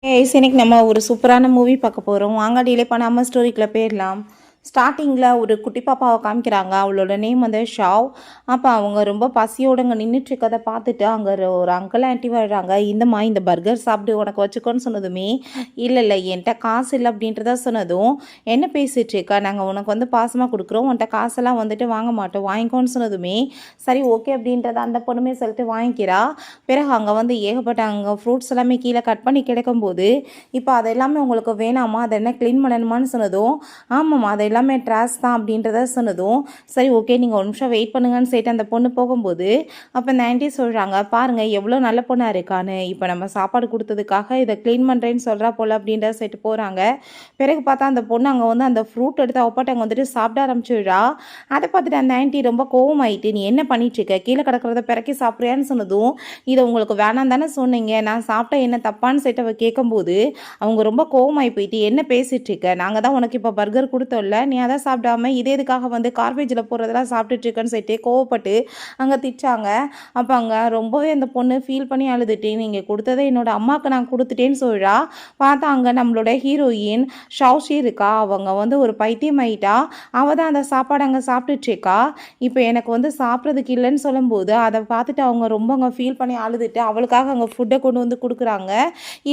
இன்னைக்கு நம்ம ஒரு சூப்பரான மூவி பார்க்க போகிறோம். வாங்க டிலே பண்ணாமல் ஸ்டோரிக்குள்ளே போயிடலாம். ஸ்டார்டிங்கில் ஒரு குட்டி பாப்பாவை காமிக்கிறாங்க. அவளோட நேம் வந்து ஷாவ். அப்போ அவங்க ரொம்ப பசியோடு அங்கே நின்றுட்டு இருக்கதை பார்த்துட்டு அங்கே ஒரு அங்கிள் ஆண்டி வர்றாங்க. இந்தம்மா இந்த பர்கர் சாப்பிட்டு உனக்கு வச்சுக்கோன்னு சொன்னதுமே, இல்லை இல்லை என்கிட்ட காசு இல்லை அப்படின்றத சொன்னதும், என்ன பேசிகிட்டு இருக்கா, நாங்கள் உனக்கு வந்து பாசமாக கொடுக்குறோம், உன்கிட்ட காசெல்லாம் வந்துட்டு வாங்க மாட்டோம், வாங்கிக்கோன்னு சொன்னதுமே சரி ஓகே அப்படின்றத அந்த பொண்ணுமே சொல்லிட்டு வாங்கிக்கிறா. பிறகு அங்கே வந்து ஏகப்பட்ட அங்கே ஃப்ரூட்ஸ் எல்லாமே கீழே கட் பண்ணி கிடைக்கும்போது, இப்போ அது எல்லாமே உங்களுக்கு வேணாமா, அதை என்ன க்ளீன் பண்ணணுமான்னு சொன்னதும், ஆமாம்மா அதை எல்லாமே ட்ராஸ் தான் அப்படின்றத சொன்னதும், சரி ஓகே நீங்கள் ஒரு நிமிஷம் வெயிட் பண்ணுங்கன்னு சொல்லிட்டு அந்த பொண்ணு போகும்போது, அப்போ இந்த ஆண்டி சொல்கிறாங்க, பாருங்கள் எவ்வளோ நல்ல பொண்ணாக இருக்கான்னு, இப்போ நம்ம சாப்பாடு கொடுத்ததுக்காக இதை க்ளீன் பண்ணுறேன்னு சொல்கிறா போல் அப்படின்றத சொல்லிட்டு போகிறாங்க. பிறகு பார்த்தா அந்த பொண்ணு அங்கே வந்து அந்த ஃப்ரூட் எடுத்து அவப்பாட்ட அங்கே வந்துட்டு சாப்பிட ஆரம்பிச்சுடுறா. அதை பார்த்துட்டு அந்த ஆண்டி ரொம்ப கோவமாயிட்டு, நீ என்ன பண்ணிட்டுருக்க, கீழே கிடக்கிறத பிறக்கி சாப்பிட்றியான்னு சொன்னதும், இதை உங்களுக்கு வேணாம் தானே சொன்னீங்க, நான் சாப்பிட்டா என்ன தப்பான்னு சொல்லிட்டு அவள் கேட்கும்போது அவங்க ரொம்ப கோவமாகி போயிட்டு, என்ன பேசிகிட்டு இருக்க, நாங்கள் தான் உனக்கு இப்போ பர்கர் கொடுத்தோம்ல, நீ அதை சாப்பிடாம இதே இதுக்காக வந்து கார்பேஜில் போடுறதெல்லாம் சாப்பிட்டுட்ருக்கன்னு சொல்லிட்டு கோவப்பட்டு அங்கே திட்டாங்க. அப்போ அங்கே ரொம்பவே அந்த பொண்ணு ஃபீல் பண்ணி அழுதுட்டு, நீங்கள் கொடுத்ததை என்னோட அம்மாவுக்கு நான் கொடுத்துட்டேன்னு சொல்கிறா. பார்த்தா அங்கே நம்மளோட ஹீரோயின் ஷவுஷி இருக்கா, அவங்க வந்து ஒரு பைத்தியம் ஆயிட்டா. அவள் தான் அந்த சாப்பாடு அங்கே சாப்பிட்டுட்ருக்கா. இப்போ எனக்கு வந்து சாப்பிட்றதுக்கு இல்லைன்னு சொல்லும்போது அதை பார்த்துட்டு அவங்க ரொம்ப அங்கே ஃபீல் பண்ணி அழுதுட்டு அவளுக்காக அங்கே ஃபுட்டை கொண்டு வந்து கொடுக்குறாங்க.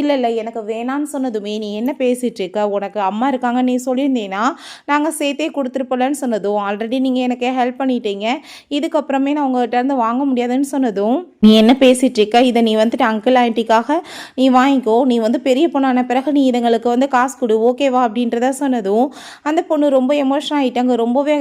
இல்லை இல்லை எனக்கு வேணான்னு சொன்னதுமே, நீ என்ன பேசிகிட்டு இருக்க, உனக்கு அம்மா இருக்காங்க நீ சொல்லியிருந்தேன்னா நாங்கள் சேர்த்தே கொடுத்துருப்பலன்னு சொன்னதும், ஆல்ரெடி நீங்கள் எனக்கு ஹெல்ப் பண்ணிட்டீங்க, இதுக்கப்புறமே நான் உங்கள்கிட்ட இருந்து வாங்க முடியாதுன்னு சொன்னதும், நீ என்ன பேசிகிட்டு இருக்க, இதை நீ வந்துட்டு அங்கிள் ஆண்டிக்காக நீ வாங்கிக்கோ, நீ வந்து பெரிய பொண்ணான பிறகு நீ இதுங்களுக்கு வந்து காசு கொடு ஓகேவா அப்படின்றத சொன்னதும், அந்த பொண்ணு ரொம்ப எமோஷன் ஆகிட்டாங்க. ரொம்பவே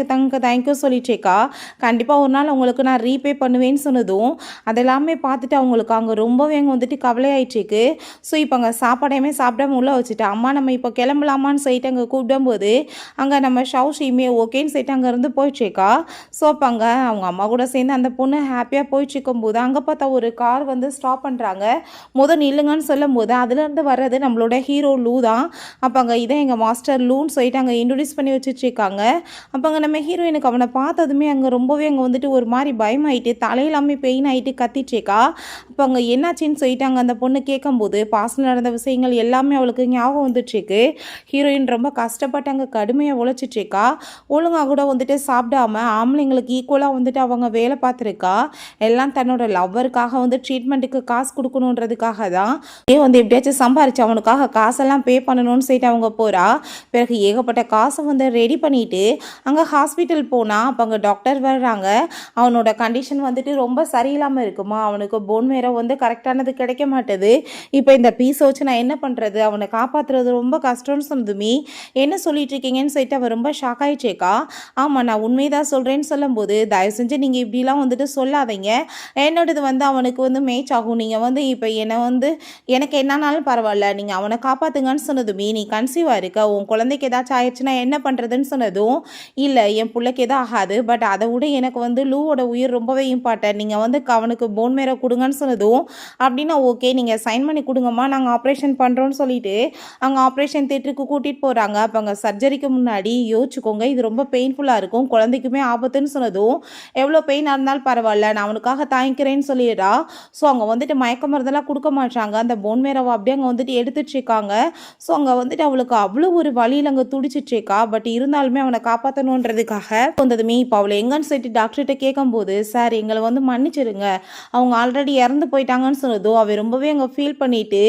தேங்க்யூ சொல்லிட்டேக்கா, கண்டிப்பாக ஒரு நாள் உங்களுக்கு நான் ரீபே பண்ணுவேன்னு சொன்னதும், அதெல்லாமே பார்த்துட்டு அவங்களுக்கு அங்கே ரொம்பவே அங்கே வந்துட்டு கவலையாயிட்டுருக்கு. ஸோ இப்போ அங்கே சாப்பாடையுமே சாப்பிடாம உள்ளே வச்சுட்டு, அம்மா நம்ம இப்போ கிளம்பலாமான்னு சொல்லிட்டு அங்கே கூப்பிடும்போது அங்கே நம்ம ஷவுஷியுமே ஓகேன்னு சொல்லிட்டு அங்கேருந்து போயிட்டுருக்கா. ஸோ அப்போ அங்கே அவங்க அம்மா கூட சேர்ந்து அந்த பொண்ணு ஹாப்பியாக போயிட்டுருக்கும் போது அங்கே பார்த்தா ஒரு கார் வந்து ஸ்டாப் பண்ணுறாங்க. நில்லுங்கன்னு சொல்லும் போது அதுலேருந்து வர்றது நம்மளோட ஹீரோ லூ தான். அப்போ அங்கே இதை எங்கள் மாஸ்டர் லூன்னு சொல்லிட்டு அங்கே இன்ட்ரடியூஸ் பண்ணி வச்சுட்ருக்காங்க. அப்போ அங்கே நம்ம ஹீரோயினுக்கு அவனை பார்த்ததுமே அங்கே ரொம்பவே அங்கே வந்துட்டு ஒரு மாதிரி பயமாயிட்டு தலையிலாமே பெயின் ஆகிட்டு கத்திட்ருக்கா. அப்போ அங்கே என்னாச்சின்னு சொல்லிட்டு அங்கே அந்த பொண்ணு கேட்கும்போது பாசத்தில் நடந்த விஷயங்கள் எல்லாமே அவளுக்கு ஞாபகம் வந்துட்டுருக்கு. ஹீரோயின் ரொம்ப கஷ்டப்பட்டு அங்கே கடுமையாக உழைச்சிட்ருக்கா. ஒழுங்காக கூட வந்துட்டு சாப்பிடாம ஆம்பளைங்களுக்கு ஈக்குவலாக வந்துட்டு அவங்க வேலை பார்த்துருக்கா. எல்லாம் தன்னோட லவ்வருக்காக வந்து ட்ரீட்மெண்ட்டுக்கு காசு கொடுக்கணுன்றதுக்காக தான் வந்து எப்படியாச்சும் சம்பாரிச்சு அவனுக்காக காசெல்லாம் பே பண்ணணும்னு சொல்லிட்டு அவங்க போகிறா. பிறகு ஏகப்பட்ட காசை வந்து ரெடி பண்ணிவிட்டு அங்கே ஹாஸ்பிட்டல் போனால் அப்போ அங்கே டாக்டர் வர்றாங்க. அவனோட கண்டிஷன் வந்துட்டு ரொம்ப சரியில்லாமல் இருக்குமா, அவனுக்கு போன் மேரோ வந்து கரெக்டானது கிடைக்க மாட்டேது. இப்போ இந்த பீஸை வச்சு நான் என்ன பண்ணுறது, அவனை காப்பாற்றுறது ரொம்ப கஷ்டம்னு சொன்னதுமே, என்ன சொல்லிட்டு இருக்கீங்கன்னு சொல்லிட்டு அவள் ரொம்ப ஷாக் ஆகிட்டேக்கா. ஆமாம் நான் உண்மைதான் சொல்கிறேன்னு சொல்லும்போது, தயவு செஞ்சு நீங்கள் இப்படிலாம் வந்துட்டு சொல்லாதீங்க, என்னோடது வந்து அவனுக்கு வந்து மேட்ச் ஆகும், நீங்கள் வந்து இப்போ என்னை வந்து எனக்கு என்னன்னாலும் பரவாயில்ல, நீங்கள் அவனை காப்பாற்றுங்கன்னு சொன்னதுமே, நீ கன்சீவாக இருக்க, உன் குழந்தைக்கு ஏதாச்சும் ஆயிடுச்சுன்னா என்ன பண்ணுறதுன்னு சொன்னதும், இல்லை என் பிள்ளைக்கு எதுவும் ஆகாது, பட் அதை விட எனக்கு வந்து லூவோட உயிர் ரொம்பவே இம்பார்ட்டன்ட், நீங்கள் வந்து அவனுக்கு போன் மேரோ கொடுங்கன்னு சொன்னதும், அப்படின்னா ஓகே நீங்கள் சைன் பண்ணி கொடுங்கம்மா, நாங்கள் ஆப்ரேஷன் பண்ணுறோன்னு சொல்லிட்டு அங்கே ஆப்ரேஷன் தேட்டருக்கு கூட்டிகிட்டு போகிறாங்க. அப்போ அங்கே சர்ஜரிக்கு முன்னாடி யோசிச்சுக்கோங்க, இது ரொம்ப பெயின்ஃபுல்லாக இருக்கும், குழந்தைக்குமே ஆபத்துன்னு சொன்னதும், எவ்வளோ பெயினாக இருந்தாலும் பரவாயில்ல நான் அவனுக்காக தாங்கிக்கிறேன்னு சொல்லிடுறா. ஸோ அங்கே வந்துட்டு மயக்க மருந்தெல்லாம் கொடுக்க மாட்டாங்க, அந்த போன் மேரோவை அப்படியே அங்கே வந்துட்டு எடுத்துட்ருக்காங்க. ஸோ அங்கே வந்துட்டு அவளுக்கு அவ்வளோ ஒரு வழியில் அங்கே துடிச்சிட்ருக்கா. பட் இருந்தாலுமே அவனை காப்பாற்றணுன்றதுக்காக வந்ததுமே இப்போ அவளை எங்கன்னு சொல்லிட்டு டாக்டர்கிட்ட கேட்கும்போது, சார் எங்களை வந்து மன்னிச்சிருங்க, அவங்க ஆல்ரெடி இறந்து போயிட்டாங்கன்னு சொன்னதும் அவள் ரொம்பவே அங்கே ஃபீல் பண்ணிவிட்டு,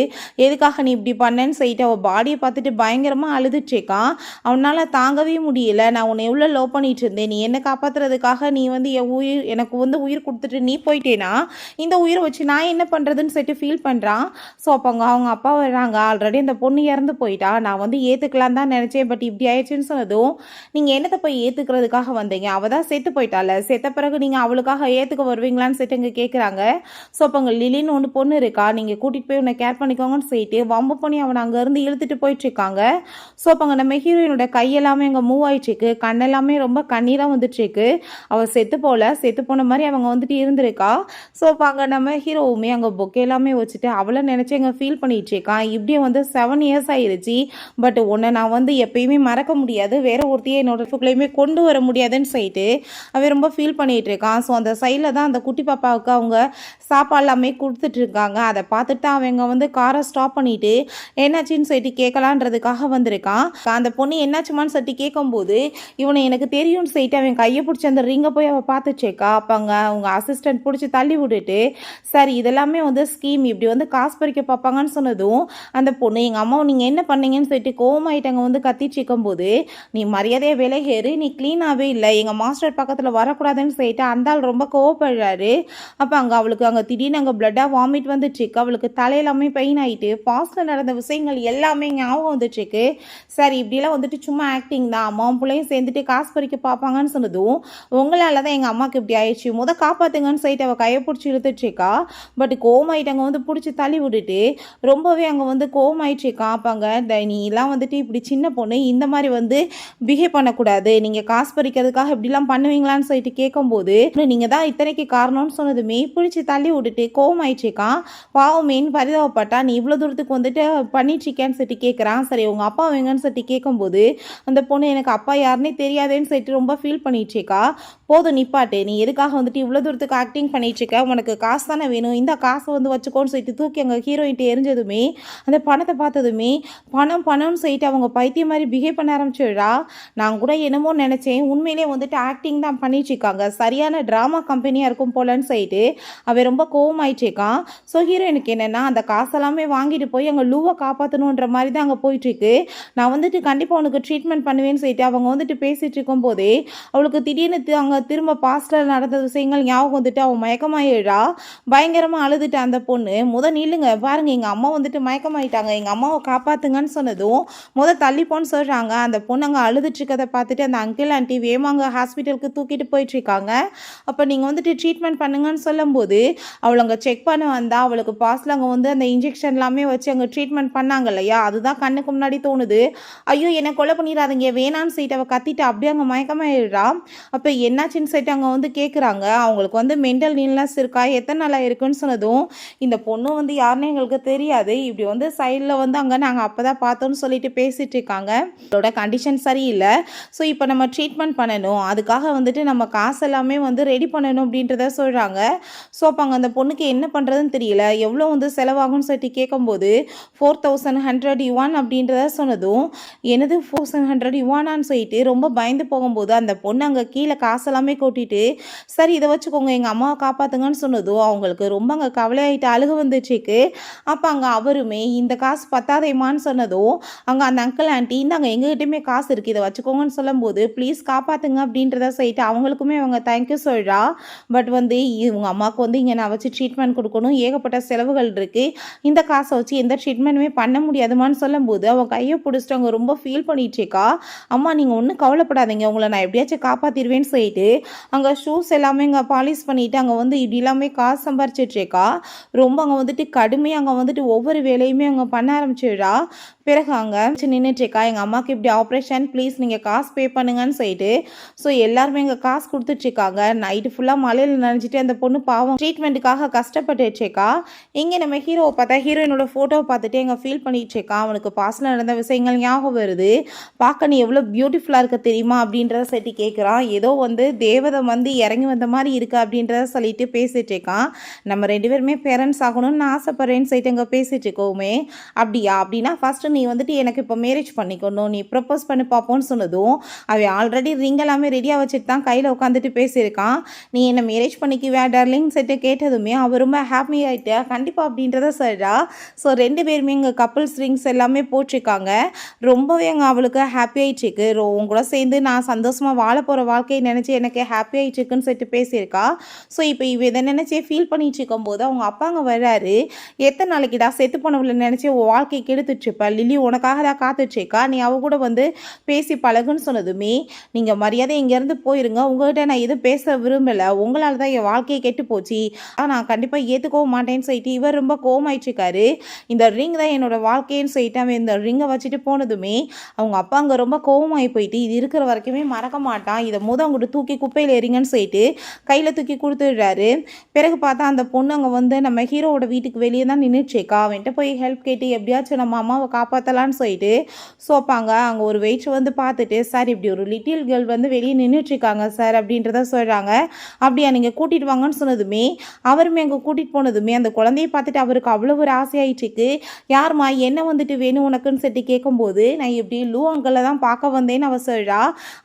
எதுக்காக நீ இப்படி பண்ணேன்னு சொல்லிட்டு அவள் பாடியை பார்த்துட்டு பயங்கரமாக அழுதுட்ருக்கான். அவனால் தாங்கவே முடியல, நான் உன்னை எவ்வளோ லவ் பண்ணிட்டு இருந்தேன், நீ என்னை காப்பாற்றுறதுக்காக நீ வந்து என் உயிர் எனக்கு வந்து உயிர் கொடுத்துட்டு நீ போயிட்டேனா, இந்த உயிரை வச்சு நான் என்ன பண்ணுறதுன்னு சொல்லிட்டு ஃபீல் பண்ணுறான். ஸோ அப்போ அவங்க அப்பா வர்றாங்க, ஆல்ரெடி அந்த பொண்ணு இறந்து போயிட்டா, நான் வந்து ஏற்றுக்கலாம் தான் நினச்சேன், பட் இப்படி ஆயிடுச்சுன்னு சொன்னதும், நீங்கள் என்னத்தை போய் ஏற்றுக்கிறதுக்காக வந்தீங்க, அவள் தான் செத்து போயிட்டால, செத்த பிறகு நீங்கள் அவளுக்காக ஏற்றுக்க வருவீங்களான்னு சொல்லிட்டு இங்கே கேட்குறாங்க. ஸோ அப்போ அங்கே லிலின்னு ஒன்று பொண்ணு இருக்கா, நீங்கள் கூட்டிகிட்டு போய் உன்னை கேர் பண்ணிக்கோங்கன்னு சொல்லிட்டு வம்பு பண்ணி அவனை அங்கேருந்து இழுத்துட்டு போயிட்டுருக்காங்க. ஸோ அப்போ அங்கே நம்ம ஹீரோயினோட கையெல்லாம் எல்லாமே அங்கே மூவ் ஆயிடுச்சுக்கு. கண்ணெல்லாமே ரொம்ப கண்ணீராக வந்துட்டுருக்கு. அவள் செத்து போல, செத்து போன மாதிரி அவங்க வந்துட்டு இருந்திருக்கா. ஸோ இப்போ அங்கே நம்ம ஹீரோவுமே அங்கே பொக்கே எல்லாமே வச்சுட்டு அவளை நினச்சி அங்கே ஃபீல் பண்ணிகிட்ருக்கான். இப்படியே வந்து 7 இயர்ஸ் ஆயிடுச்சு. பட் உன்னை நான் வந்து எப்பயுமே மறக்க முடியாது, வேற ஒருத்தையே என்னோட லைஃப்குள்ளேயுமே கொண்டு வர முடியாதுன்னு சொல்லிட்டு அவன் ரொம்ப ஃபீல் பண்ணிகிட்டு இருக்கான். ஸோ அந்த சைடில் தான் அந்த குட்டி பாப்பாவுக்கு அவங்க சாப்பாடு எல்லாமே கொடுத்துட்டு இருக்காங்க. அதை பார்த்துட்டு தான் அவங்க வந்து காரை ஸ்டாப் பண்ணிட்டு என்னாச்சுன்னு சொல்லிட்டு கேட்கலான்றதுக்காக வந்திருக்கான். அந்த பொண்ணு என்னாச்சுமான்னு சொல்லிட்டு கேட்கும்போது இவனை எனக்கு தெரியும்னு சொல்லிட்டு அவன் கையை பிடிச்சி அந்த ரிங்கை போய் அவள் பார்த்துச்சேக்கா. அப்போ அங்கே அவங்க அசிஸ்டன்ட் பிடிச்சி தள்ளி விட்டுட்டு சரி இதெல்லாமே வந்து ஸ்கீம், இப்படி வந்து காசு பறிக்க பார்ப்பாங்கன்னு சொன்னதும் அந்த பொண்ணு எங்கள் அம்மாவை நீங்கள் என்ன பண்ணீங்கன்னு சொல்லிட்டு கோவமாயிட்டாங்க வந்து கத்திட்டு இருக்கும்போது நீ மரியாதையை விலகேறு, நீ க்ளீனாகவே இல்லை, எங்கள் மாஸ்டர் பக்கத்தில் வரக்கூடாதுன்னு சொல்லிட்டு அந்த ஆள் ரொம்ப கோவப்படுறாரு. அப்போ அவளுக்கு அங்கே திடீர்னு அங்கே பிளட்டாக வாமிட் வந்துட்டுருக்கு. அவளுக்கு தலையெல்லாமே பெயின் ஆகிட்டு பாஸ்டில் நடந்த விஷயங்கள் எல்லாமே ஞாபகம் வந்துட்டுருக்கு. சரி இப்படிலாம் வந்துட்டு சும்மா ஆக்டிங் தான், அம்மாவும் பிள்ளையும் சேர்ந்துட்டு காசு பறிக்க பார்ப்பாங்கன்னு சொன்னதும் உங்களால் தான் எங்கள் அம்மாவுக்கு இப்படி ஆயிடுச்சு, காப்பாற்றுங்கன்னு சொல்லிட்டு அவள் கையை பிடிச்சி இழுத்துட்ருக்கா. பட் கோவமாயிட்டு அங்கே வந்து பிடிச்சி தள்ளி விட்டுட்டு ரொம்பவே அங்கே வந்து கோவமாயிட்ருக்கா. அப்பாங்க நீ எல்லாம் வந்துட்டு இப்படி சின்ன பொண்ணு இந்த மாதிரி வந்து பிஹேவ் பண்ணக்கூடாது, நீங்கள் காசு பறிக்கிறதுக்காக இப்படிலாம் பண்ணுவீங்களான்னு சொல்லிட்டு கேட்கும்போது நீங்கள் தான் இத்தனைக்கு காரணம்னு சொன்னதுமே பிடிச்சி தள்ளி விட்டுட்டு கோவமாயிட்ருக்கான். பாவமேன்னு பரிதாபப்பட்டா நீ இவ்வளோ தூரத்துக்கு வந்துட்டு பண்ணிட்டுருக்கேன்னு சொல்லிட்டு கேட்குறான். சரி உங்கள் அப்பா வேங்கன்னு சொல்லிட்டு கேட்கும்போது அந்த பொண்ணு எனக்கு அப்பா யாருன்னே தெரியாதுன்னு சொல்லிட்டு ரொம்ப ஃபீல் பண்ணிட்டுருக்கா. போதும் நிப்பாட்டு, நீ எதுக்காக வந்துட்டு இவ்வளோ தூரத்துக்கு ஆக்டிங் பண்ணிட்டுருக்க, உனக்கு காசு தானே வேணும், இந்த காசை வந்து வச்சுக்கோன்னு சொல்லிட்டு தூக்கி அங்கே ஹீரோயின்ட்டு எரிஞ்சதுமே அந்த பணத்தை பார்த்ததுமே பணம்னு சொல்லிட்டு அவங்க பைத்தியம் மாதிரி பிஹேவ் பண்ண ஆரம்பிச்சிடுறா. நான் கூட என்னமோ நினச்சேன், உண்மையிலே வந்துட்டு ஆக்டிங் தான் பண்ணிட்டுருக்காங்க, சரியான ட்ராமா கம்பெனியாக இருக்கும் போலன்னு சொல்லிட்டு அவன் ரொம்ப கோவமாயிட்டுருக்கான். ஸோ ஹீரோயினுக்கு என்னென்னா அந்த காசெல்லாமே வாங்கிட்டு போய் அங்கே லூவை காப்பாற்றணுன்ற மாதிரி தான் அங்கே போயிட்டுருக்கு. நான் வந்துட்டு கண்டிப்பாக உனக்கு ட்ரீட்மெண்ட் பண்ணுவேன்னு சொல்லிட்டு அவங்க வந்துட்டு பேசிகிட்டு இருக்கும்போதே அவளுக்கு திடீர்னு அங்கே திரும்ப பாஸ்டில் நடந்த விஷயங்கள் ஞாபகம் வந்துட்டு அவன் மயக்கமாயிடுறா. பயங்கரமாக அழுதுட்டு அந்த பொண்ணு நில்லுங்க பாருங்க எங்கள் அம்மா வந்துட்டு மயக்கமாயிட்டாங்க, எங்கள் அம்மாவை காப்பாற்றுங்கன்னு சொன்னதும் தள்ளிப்போன்னு சொல்கிறாங்க. அந்த பொண்ணு அங்கே அழுதுட்டு இருக்கதை பார்த்துட்டு அந்த அங்கிள் ஆண்டி வேமாங்க ஹாஸ்பிட்டலுக்கு தூக்கிட்டு போயிட்டுருக்காங்க. அப்போ நீங்கள் வந்துட்டு ட்ரீட்மெண்ட் பண்ணுங்கன்னு சொல்லும்போது அவளை அங்கே செக் பண்ண வந்தால் அவளுக்கு பாஸ்டில் அங்கே வந்து அந்த இன்ஜெக்ஷன் எல்லாமே வச்சு அங்கே ட்ரீட்மெண்ட் பண்ணாங்க இல்லையா, அதுதான் கண்ணுக்கு முன்னாடி தோணுது. ஐயோ என்னை கொலை பண்ணிடாதீங்க வேணான்னு சொல்லிட்டு அவள் கத்திட்டு அப்படியே அங்கே மயக்கமாயிடுறா. அப்போ என்னாச்சுன்னு சொல்லிட்டு அங்கே வந்து கேட்குறாங்க. அவங்களுக்கு வந்து மென்டல் இல்னஸ் இருக்கா, எத்தனை நாளாக இருக்குன்னு சொன்னதும் இந்த பொண்ணு வந்து யாருன்னு எங்களுக்கு தெரியாது, இப்படி வந்து சைடில் வந்து அங்கே நாங்கள் அப்போ தான் பார்த்தோன்னு சொல்லிட்டு பேசிகிட்டு இருக்காங்க. அவளோட கண்டிஷன் சரியில்லை, ஸோ இப்போ நம்ம ட்ரீட்மெண்ட் பண்ணணும், அதுக்காக வந்துட்டு நம்ம காசு எல்லாமே வந்து ரெடி பண்ணணும் அப்படின்றத சொல்கிறாங்க. ஸோ அப்போ அங்கே அந்த பொண்ணுக்கு என்ன பண்ணுறதுன்னு தெரியல, எவ்வளோ வந்து செலவாகும்னு சொல்லிட்டு கேட்கும்போது 4100 யுவான் அப்படின்றத சொன்னதும் எனது 4100 யுவானான்னு சொல்லிட்டு ரொம்ப பயந்து போகும்போது அந்த பொண்ணு அங்கே கீழே காசெல்லாமே கொட்டிட்டு சரி இதை வச்சுக்கோங்க எங்கள் அம்மாவை காப்பாற்றுங்கன்னு சொன்னதும் அவங்களுக்கு ரொம்ப அங்கே கவலையாயிட்டு அழுக வந்துச்சுக்கு. அப்போ அங்கே அவருமே இந்த காசு பத்தாதேமான்னு சொன்னதும் அங்கே அந்த அங்கிள் ஆண்டி இந்தாங்க எங்ககிட்டயுமே காசு இருக்குது இதை வச்சுக்கோங்கன்னு சொல்லும்போது ப்ளீஸ் காப்பாற்றுங்க அப்படின்றத சொல்லிட்டு அவங்களுக்குமே அவங்க தேங்க்யூ சொல்கிறா. பட் வந்து இவங்க அம்மாவுக்கு வந்து இங்கே நான் வச்சு ட்ரீட்மெண்ட் கொடுக்கணும், ஏகப்பட்ட செலவுகள் இருக்குது, இந்த காசை வச்சு எந்த ட்ரீட்மெண்ட்டுமே பண்ண முடியாதுமான்னு சொல்லும்போது அவன் கையை பிடிச்சிட்டு அவங்க ரொம்ப ஃபீல் பண்ணிட்டுருக்கா. அம்மா நீங்கள் ஒன்றும் கவலைப்படாதீங்க, உங்களை நான் எப்படியாச்சும் காப்பாற்றிடுவேன்னு சொல்லிட்டு அங்கே ஷூஸ் எல்லாமே இங்கே பாலிஷ் பண்ணிவிட்டு அங்கே வந்து இப்படி எல்லாமே காசு சம்பாரிச்சிட்ருக்கா. ரொம்ப அங்கே வந்துட்டு கடுமையாக அங்கே வந்துட்டு ஒவ்வொரு வேலையுமே அங்கே பண்ண ஆரம்பிச்சிடுறா. பிறகு அங்கே நின்றுட்டுருக்கா. எங்கள் அம்மாவுக்கு இப்படி ஆப்ரேஷன் ப்ளீஸ் நீங்கள் காசு பே பண்ணுங்கன்னு சொல்லிட்டு ஸோ எல்லாருமே இங்கே காசு கொடுத்துட்ருக்காங்க. நைட்டு ஃபுல்லாக மழையில் நினைச்சிட்டு அந்த பொண்ணு பாவம் ட்ரீட்மெண்ட்டுக்காக கஷ்டப்பட்டுட்ருக்கா. இங்கே நம்ம ஹீரோவை பார்த்தா ஹீரோயினோட ஃபோட்டோவை பார்த்துட்டு எங்கள் ஃபீல் பண்ணிகிட்ருக்கா. அவனுக்கு பாஸ்டில் நடந்த விஷயங்கள் ஞாபகம் வருது. பார்க்க நீ எவ்வளோ பியூட்டிஃபுல்லாக இருக்க தெரியுமா அப்படின்றத சொல்லி கேட்குறான். ஏதோ வந்து தேவதை வந்து இறங்கி வந்த மாதிரி இருக்குது அப்படின்றத சொல்லிட்டு பேசிகிட்டு இருக்கான். நம்ம 2 பேருமே பேரண்ட்ஸ் ஆகணும்னு நான் ஆசைப்பட்றேன்னு சொல்லிட்டு அங்கே பேசிகிட்டு இருக்கோமே. அப்படியா, அப்படின்னா ஃபஸ்ட்டு நீ வந்துட்டு எனக்கு இப்போ மேரேஜ் பண்ணிக்கணும், நீ ப்ரப்போஸ் பண்ணி பார்ப்போன்னு சொன்னதும் அவன் ஆல்ரெடி ரிங் எல்லாமே ரெடியாக வச்சுட்டு தான் கையில் உட்காந்துட்டு பேசியிருக்கான். நீ என்னை மேரேஜ் பண்ணிக்குவே டார்லிங் சொல்லிட்டு கேட்டதுமே அவள் ரொம்ப ஹாப்பி ஆகிட்டா. கண்டிப்பாக அப்படின்றத சொல்கிறா. ஸோ 2 பேருமே இங்கே கப்புள்ஸ் ரிங்ஸ் எல்லாமே போட்டிருக்காங்க. ரொம்பவே அங்கே அவளுக்கு ஹாப்பி ஆகிட்டுருக்கு. உங்க கூட சேர்ந்து நான் சந்தோஷமாக வாழ போகிற வாழ்க்கையை நினச்சி எனக்கு ஹாப்பி ஆகிட்டுருக்குன்னு சொல்லிட்டு பேசியிருக்கா. ஸோ இப்போ இதை நினச்சே ஃபீல் பண்ணிட்டு இருக்கும்போது அவங்க அப்பாங்க வர்றாரு. எத்தனை நாளைக்குடா செத்து போனவளை நினச்சி வாழ்க்கை கெடுத்துட்ருப்ப, லில்லி உனக்காக தான் காத்துட்ருக்கா, நீ அவ கூட வந்து பேசி பழகுன்னு சொன்னதுமே நீங்கள் மரியாதை இங்கேருந்து போயிருங்க, உங்கள்கிட்ட நான் எதுவும் பேச விரும்பலை, உங்களால் தான் என் வாழ்க்கையை கெட்டு போச்சு, நான் கண்டிப்பாக ஏற்றுக்கவும் மாட்டேன்னு சொல்லிட்டு இவர் ரொம்ப கோவமாயிட்ருக்காரு. இந்த ரிங் தான் என்னோட வாழ்க்கைன்னு சொல்லிட்டு அவன் இந்த ரிங்கை வச்சுட்டு போனதுமே அவங்க அப்பா அங்கே ரொம்ப கோவமாகி போயிட்டு இது இருக்கிற வரைக்குமே மறக்க மாட்டான், இதை அங்கிட்டு தூக்கி குப்பையில் எறிங்கன்னு சொல்லிட்டு கையில் தூக்கி கொடுத்துடுறாரு. பிறகு பார்த்தா அந்த பொண்ணு அங்கே வந்து நம்ம ஹீரோவோட வீட்டுக்கு வெளியே தான் நின்றுச்சுக்கா. அவன்கிட்ட போய் ஹெல்ப் கேட்டு எப்படியாச்சும் நம்ம அம்மாவை காப்பாற்றலான்னு சொல்லிட்டு சோப்பாங்க அங்கே ஒரு வெயிட் வந்து பார்த்துட்டு, சார் இப்படி ஒரு லிட்டில் கேர்ள் வந்து வெளியே நின்றுட்டுருக்காங்க சார் அப்படின்றத சொல்கிறாங்க. அப்படியா நீங்கள் கூட்டிகிட்டு வாங்கன்னு சொன்னதுமே அவருமே அங்கே கூட்டிகிட்டு போனதுமே அந்த குழந்தைய பார்த்துட்டு அவருக்கு அவ்வளோ ஒரு ஆசையாயிடுச்சுக்கு. யாருமா என்ன வந்துட்டு வேணும் உனக்குன்னு சொல்லிட்டு கேட்கும்போது, நான் எப்படி லூ அங்கிளை தான் பார்க்க வந்தேன்னு அவ சொல்கிறா.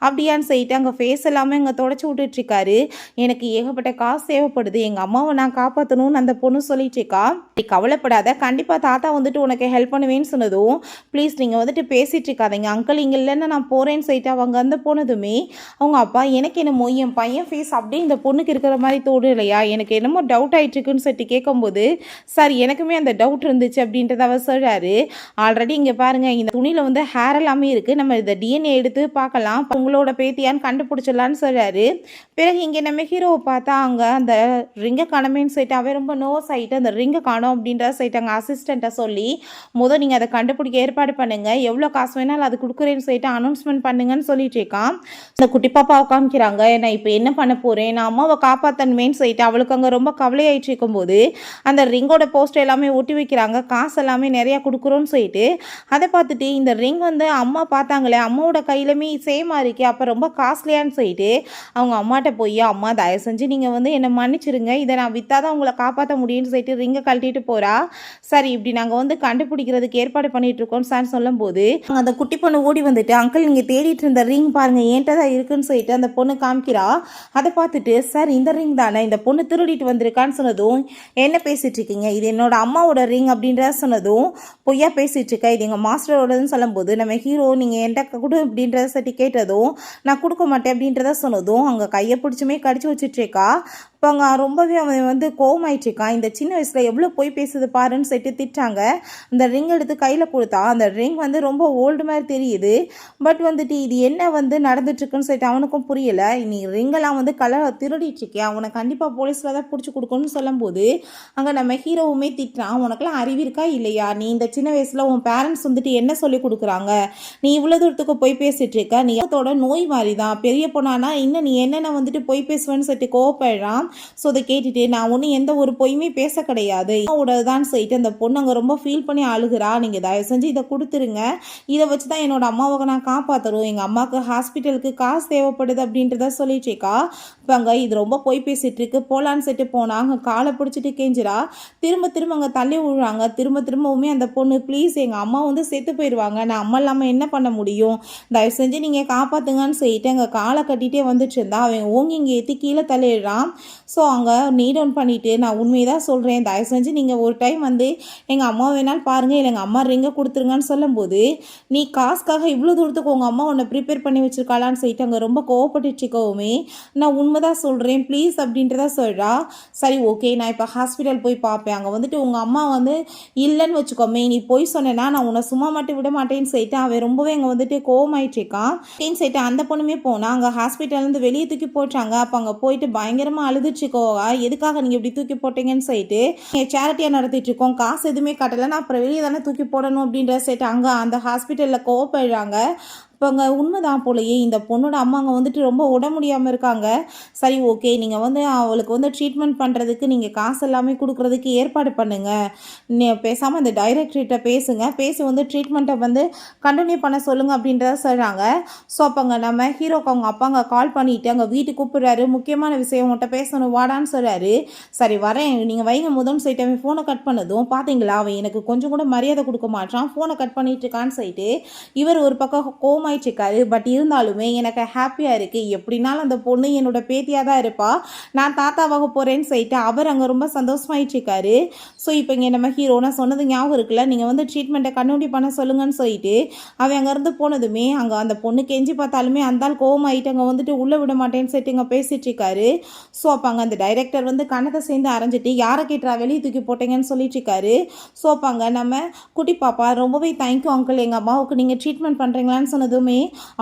அப்படியான்னு சொல்லிட்டு அங்கே ஃபேஸ் எல்லாமே அங்கே தொடச்சி விட்டுட்ருக்காரு. எனக்கு ஏகப்பட்ட காசு தேவைப்படுது, எங்கள் அம்மாவை நான் காப்பாற்றணும்னு அந்த பொண்ணு சொல்லிட்டுருக்கா. நீ கவலைப்படாத, கண்டிப்பாக தாத்தா வந்துட்டு உனக்கு ஹெல்ப் பண்ணுவேன்னு சொன்னதும், ப்ளீஸ் நீங்கள் வந்துட்டு பேசிகிட்டு இருக்காதீங்க அங்கிள், இங்கே இல்லைன்னா நான் போகிறேன்னு சொல்லிட்டு அவங்க வந்து போனதுமே அவங்க அப்பா, எனக்கு என்னமோ என் பையன் ஃபேஸ் அப்படியே இந்த பொண்ணுக்கு இருக்கிற மாதிரி தோணும் இல்லையா, எனக்கு என்னமோ டவுட் ஆகிட்டுருக்குன்னு சொல்லிட்டு கேட்கும்போது, சார் எனக்குமே அந்த டவுட் இருந்துச்சு அப்படின்றத அவர் சொல்கிறாரு. ஆல்ரெடி இங்கே பாருங்கள், இந்த துணியில் வந்து ஹேர் எல்லாமே இருக்குது, நம்ம இதை டிஎன்ஏ எடுத்து பார்க்கலாம், உங்களோட பேத்தியான்னு கண்டுபிடிச்சிடலான்னு சொல்கிறாரு. பிறகு இங்கே நம்ம ஹீரோவை பார்த்தா அங்கே அந்த ரிங்கை காணமேன்னு சொல்லிட்டு அவன் ரொம்ப நோஸ் ஆகிட்டு அந்த ரிங்கை காணோம் அப்படின்றத சொல்லிட்டு அங்கே அசிஸ்டண்ட்டை சொல்லி, நீங்கள் அதை கண்டுபிடிக்க ஏற்பாடு பண்ணுங்கள், எவ்வளோ காசு வேணாலும் அது கொடுக்குறேன்னு சொல்லிட்டு அனௌன்ஸ்மெண்ட் பண்ணுங்கன்னு சொல்லிட்டு இருக்கான். அந்த குட்டி பாப்பாவை காமிக்கிறாங்க. நான் இப்போ என்ன பண்ண போகிறேன், நான் அம்மாவை காப்பாற்றணுமேன்னு சொல்லிட்டு அவளுக்கு அங்கே ரொம்ப கவலையாயிட்டு இருக்கும்போது அந்த ரிங்கோட போஸ்டர் எல்லாமே ஒட்டி வைக்கிறாங்க, காசு எல்லாமே நிறையா கொடுக்குறோன்னு சொல்லிட்டு. அதை பார்த்துட்டு இந்த ரிங் வந்து அம்மா பார்த்தாங்களே, அம்மாவோட கையிலுமே சேமாக இருக்கே, அப்போ ரொம்ப காஸ்ட்லியான்னு சொல்லிட்டு அவங்க அம்மாட்ட போய், அம்மா தயவு செஞ்சு நீங்கள் வந்து என்னை மன்னிச்சிருங்க, இதை நான் விற்றாதான் உங்களை காப்பாற்ற முடியும்னு சொல்லிட்டு ரிங்கை கழட்டிட்டு போகிறா. சரி இப்படி நாங்கள் வந்து கண்டுபிடிக்கிறதுக்கு ஏற்பாடு பண்ணிட்டு இருக்கோம் சார் சொல்லும்போது அந்த குட்டி பொண்ணு ஓடி வந்துட்டு, அங்கிள் நீங்கள் தேடிட்டு இருந்த ரிங் பாருங்கள் என்கிட்ட தான் இருக்குன்னு சொல்லிட்டு அந்த பொண்ணு காமிக்கிறா. அதை பார்த்துட்டு, சார் இந்த ரிங் தானே, இந்த பொண்ணு திருடிட்டு வந்திருக்கான்னு சொன்னதும், என்ன பேசிட்டு இருக்கீங்க, இது என்னோட அம்மாவோட ரிங் அப்படின்றத சொன்னதும், பொய்யா பேசிட்டு இருக்கா, இது எங்கள் மாஸ்டரோடதுன்னு சொல்லும்போது நம்ம ஹீரோ நீங்கள் என்கிட்ட கொடு அப்படின்றத சட்டி கேட்டதும், நான் கொடுக்க மாட்டேன் அப்படின்றத சொன்னதும் அங்கே கையை பிடிச்சுமே கடிச்சு வச்சுட்ருக்கா. இப்போ அங்கே ரொம்பவே அவன் வந்து கோவமாயிட்ருக்கான், இந்த சின்ன வயசில் எவ்வளோ போய் பேசுது பாருன்னு சொல்லிட்டு திட்டாங்க. அந்த ரிங் எடுத்து கையில் கொடுத்தா அந்த ரிங் வந்து ரொம்ப ஓல்டு மாதிரி தெரியுது. பட் வந்துட்டு இது என்ன வந்து நடந்துட்டுருக்குன்னு சொல்லிட்டு அவனுக்கும் புரியலை. நீ ரிங்கெல்லாம் வந்து கலர் திருடிட்டுருக்கியா, அவனை கண்டிப்பாக போலீஸில் தான் பிடிச்சி கொடுக்கணும்னு சொல்லும்போது அங்கே நம்ம ஹீரோவுமே திட்டுறான், உனக்கெல்லாம் அறிவு இருக்கா இல்லையா, நீ இந்த சின்ன வயசில் உன் பேரண்ட்ஸ் வந்துட்டு என்ன சொல்லி கொடுக்குறாங்க, நீ இவ்வளோ தூரத்துக்கு போய் பேசிகிட்டு இருக்க, நீ அதோட நோய் மாதிரி தான், பெரிய பொண்ணானா இன்னும் நீ என்னென்ன வந்துட்டு போய் பேசுவேன்னு சொல்லிட்டு கோவப்படுறான். ஸோ அதை கேட்டுட்டு, நான் ஒன்றும் எந்த ஒரு பொய்யுமே பேச கிடையாது தான் சொல்லிட்டு அந்த பொண்ணு அங்கே ரொம்ப ஃபீல் பண்ணி அழுகிறா. நீங்கள் தயவு செஞ்சு இதை கொடுத்துருங்க, இதை வச்சு தான் என்னோட அம்மாவை நான் காப்பாற்றுறோம், எங்கள் அம்மாவுக்கு ஹாஸ்பிட்டலுக்கு காசு தேவைப்படுது அப்படின்றத சொல்லிட்டுருக்கா. இப்போ அங்கே இது ரொம்ப பொய் பேசிகிட்டு இருக்கு, போகலான்னு சொல்லிட்டு போனால் அங்கே காலை பிடிச்சிட்டு கெஞ்சிரா. திரும்ப அங்கே தள்ளி விழுறாங்க. திரும்பவுமே அந்த பொண்ணு, ப்ளீஸ் எங்கள் அம்மா வந்து செத்து போயிடுவாங்க, நான் அம்மா இல்லாமல் என்ன பண்ண முடியும், தயவு செஞ்சு நீங்கள் காப்பாற்றுங்கன்னு சொல்லிட்டு அங்கே காலை கட்டிகிட்டே வந்துட்டு இருந்தா. அவன் ஓங்கி இங்கே ஏற்றி கீழே தள்ளிடுறான். ஸோ அங்கே நீ டவுன் பண்ணிவிட்டு, நான் உண்மையை தான் சொல்கிறேன், தயவு செஞ்சு நீங்கள் ஒரு டைம் வந்து எங்கள் அம்மா வேணாலும் பாருங்கள், இல்லை எங்கள் அம்மா ரிங்கை கொடுத்துருங்கன்னு சொல்லும்போது, நீ காசுக்காக இவ்வளோ தூரத்துக்கு உங்கள் அம்மா உன்னை ப்ரிப்பேர் பண்ணி வச்சுருக்காளான்னு சொல்லிட்டு அங்கே ரொம்ப கோவப்பட்டுச்சுக்கோமே, நான் உண்மை தான் சொல்கிறேன் ப்ளீஸ் அப்படின்றத சொல்கிறா. சரி ஓகே, நான் இப்போ ஹாஸ்பிட்டல் போய் பார்ப்பேன், அங்கே வந்துட்டு உங்கள் அம்மா வந்து இல்லைன்னு வச்சுக்கோமே, நீ போய் சொன்னேன்னா நான் உன்னை சும்மா மட்டும் விட மாட்டேன்னு சொல்லிட்டு அவன் ரொம்பவே அங்கே வந்துட்டு கோவமாயிட்டுருக்கான். அப்படின்னு சொல்லிட்டு அந்த பொண்ணுமே போனால் அங்கே ஹாஸ்பிட்டல்லேருந்து வெளியே தூக்கி போட்டாங்க. அப்போ அங்கே போயிட்டு பயங்கரமாக அழுதுச்சுக்கோவா, எதுக்காக நீங்கள் இப்படி தூக்கி போட்டீங்கன்னு சொல்லிட்டு, சேரிட்டியாக நடத்திட்டு இருக்கோம், காசு எதுவுமே கட்டலைன்னா அப்புறம் வெளியே தானே தூக்கி போடணும் அப்படின்ற சொல்லிட்டு அங்கே அந்த ஹாஸ்பிட்டலில் கோவப்படுறாங்க. இப்போ அங்கே உண்மைதான் போலையே, இந்த பொண்ணோட அம்மா அங்கே வந்துட்டு ரொம்ப உடம்பு முடியாமல் இருக்காங்க. சரி ஓகே, நீங்கள் வந்து அவளுக்கு வந்து ட்ரீட்மெண்ட் பண்ணுறதுக்கு நீங்கள் காசு எல்லாமே கொடுக்குறதுக்கு ஏற்பாடு பண்ணுங்கள், பேசாமல் இந்த டைரக்டர்கிட்ட பேசுங்க, பேசி வந்து ட்ரீட்மெண்ட்டை வந்து கண்டினியூ பண்ண சொல்லுங்கள் அப்படின்றத சொல்கிறாங்க. ஸோ அப்போ அங்கே நம்ம ஹீரோக்கு அவங்க அப்பா அங்கே கால் பண்ணிவிட்டு அங்கே வீட்டுக்கு கூப்பிட்றாரு, முக்கியமான விஷயம் உங்கள்கிட்ட பேசணும் வாடான்னு சொல்கிறாரு. சரி வரேன், நீங்கள் வைங்க முதன்னு சொல்லிட்டு அவன் ஃபோனை கட் பண்ணதும், பார்த்தீங்களா அவன் எனக்கு கொஞ்சம் கூட மரியாதை கொடுக்க மாட்டான், ஃபோனை கட் பண்ணிட்டு இருக்கான்னு சொல்லிட்டு இவர் ஒரு பக்கம் கோமா இருக்காரு. பட் இருந்தாலுமே எனக்கு ஹாப்பியாக இருக்குது, எப்படினாலும் அந்த பொண்ணு என்னோட பேத்தியாக தான் இருப்பா, நான் தாத்தாவாக போகிறேன்னு சொல்லிட்டு அவர் அங்கே ரொம்ப சந்தோஷமாயிட்டு இருக்காரு. ஸோ இப்போ இங்கே நம்ம ஹீரோ நான் சொன்னது ஞாபகம் இருக்குல்ல, நீங்கள் வந்து ட்ரீட்மெண்ட்டை கண்டினியூ பண்ண சொல்லுங்கன்னு சொல்லிட்டு அவன் அங்கேருந்து போனதுமே அங்கே அந்த பொண்ணு கெஞ்சி பார்த்தாலுமே அந்த ஆள் கோவமாயிட்டு அங்கே வந்துட்டு உள்ளே விட மாட்டேன்னு சொல்லிட்டு இங்கே பேசிட்டு இருக்காரு. ஸோ அப்போ அங்கே அந்த டைரக்டர் வந்து கணத்தை சேர்ந்து அரைஞ்சிட்டு யாரை கேட்டுறா வெளியே தூக்கி போட்டீங்கன்னு சொல்லிட்டு இருக்காரு. ஸோ அப்போ அங்கே நம்ம குட்டி பாப்பா ரொம்பவே தேங்க்யூ அங்கிள், எங்கள் அம்மாவுக்கு நீங்கள் ட்ரீட்மெண்ட் பண்ணுறீங்களான்னு சொன்னதுமே,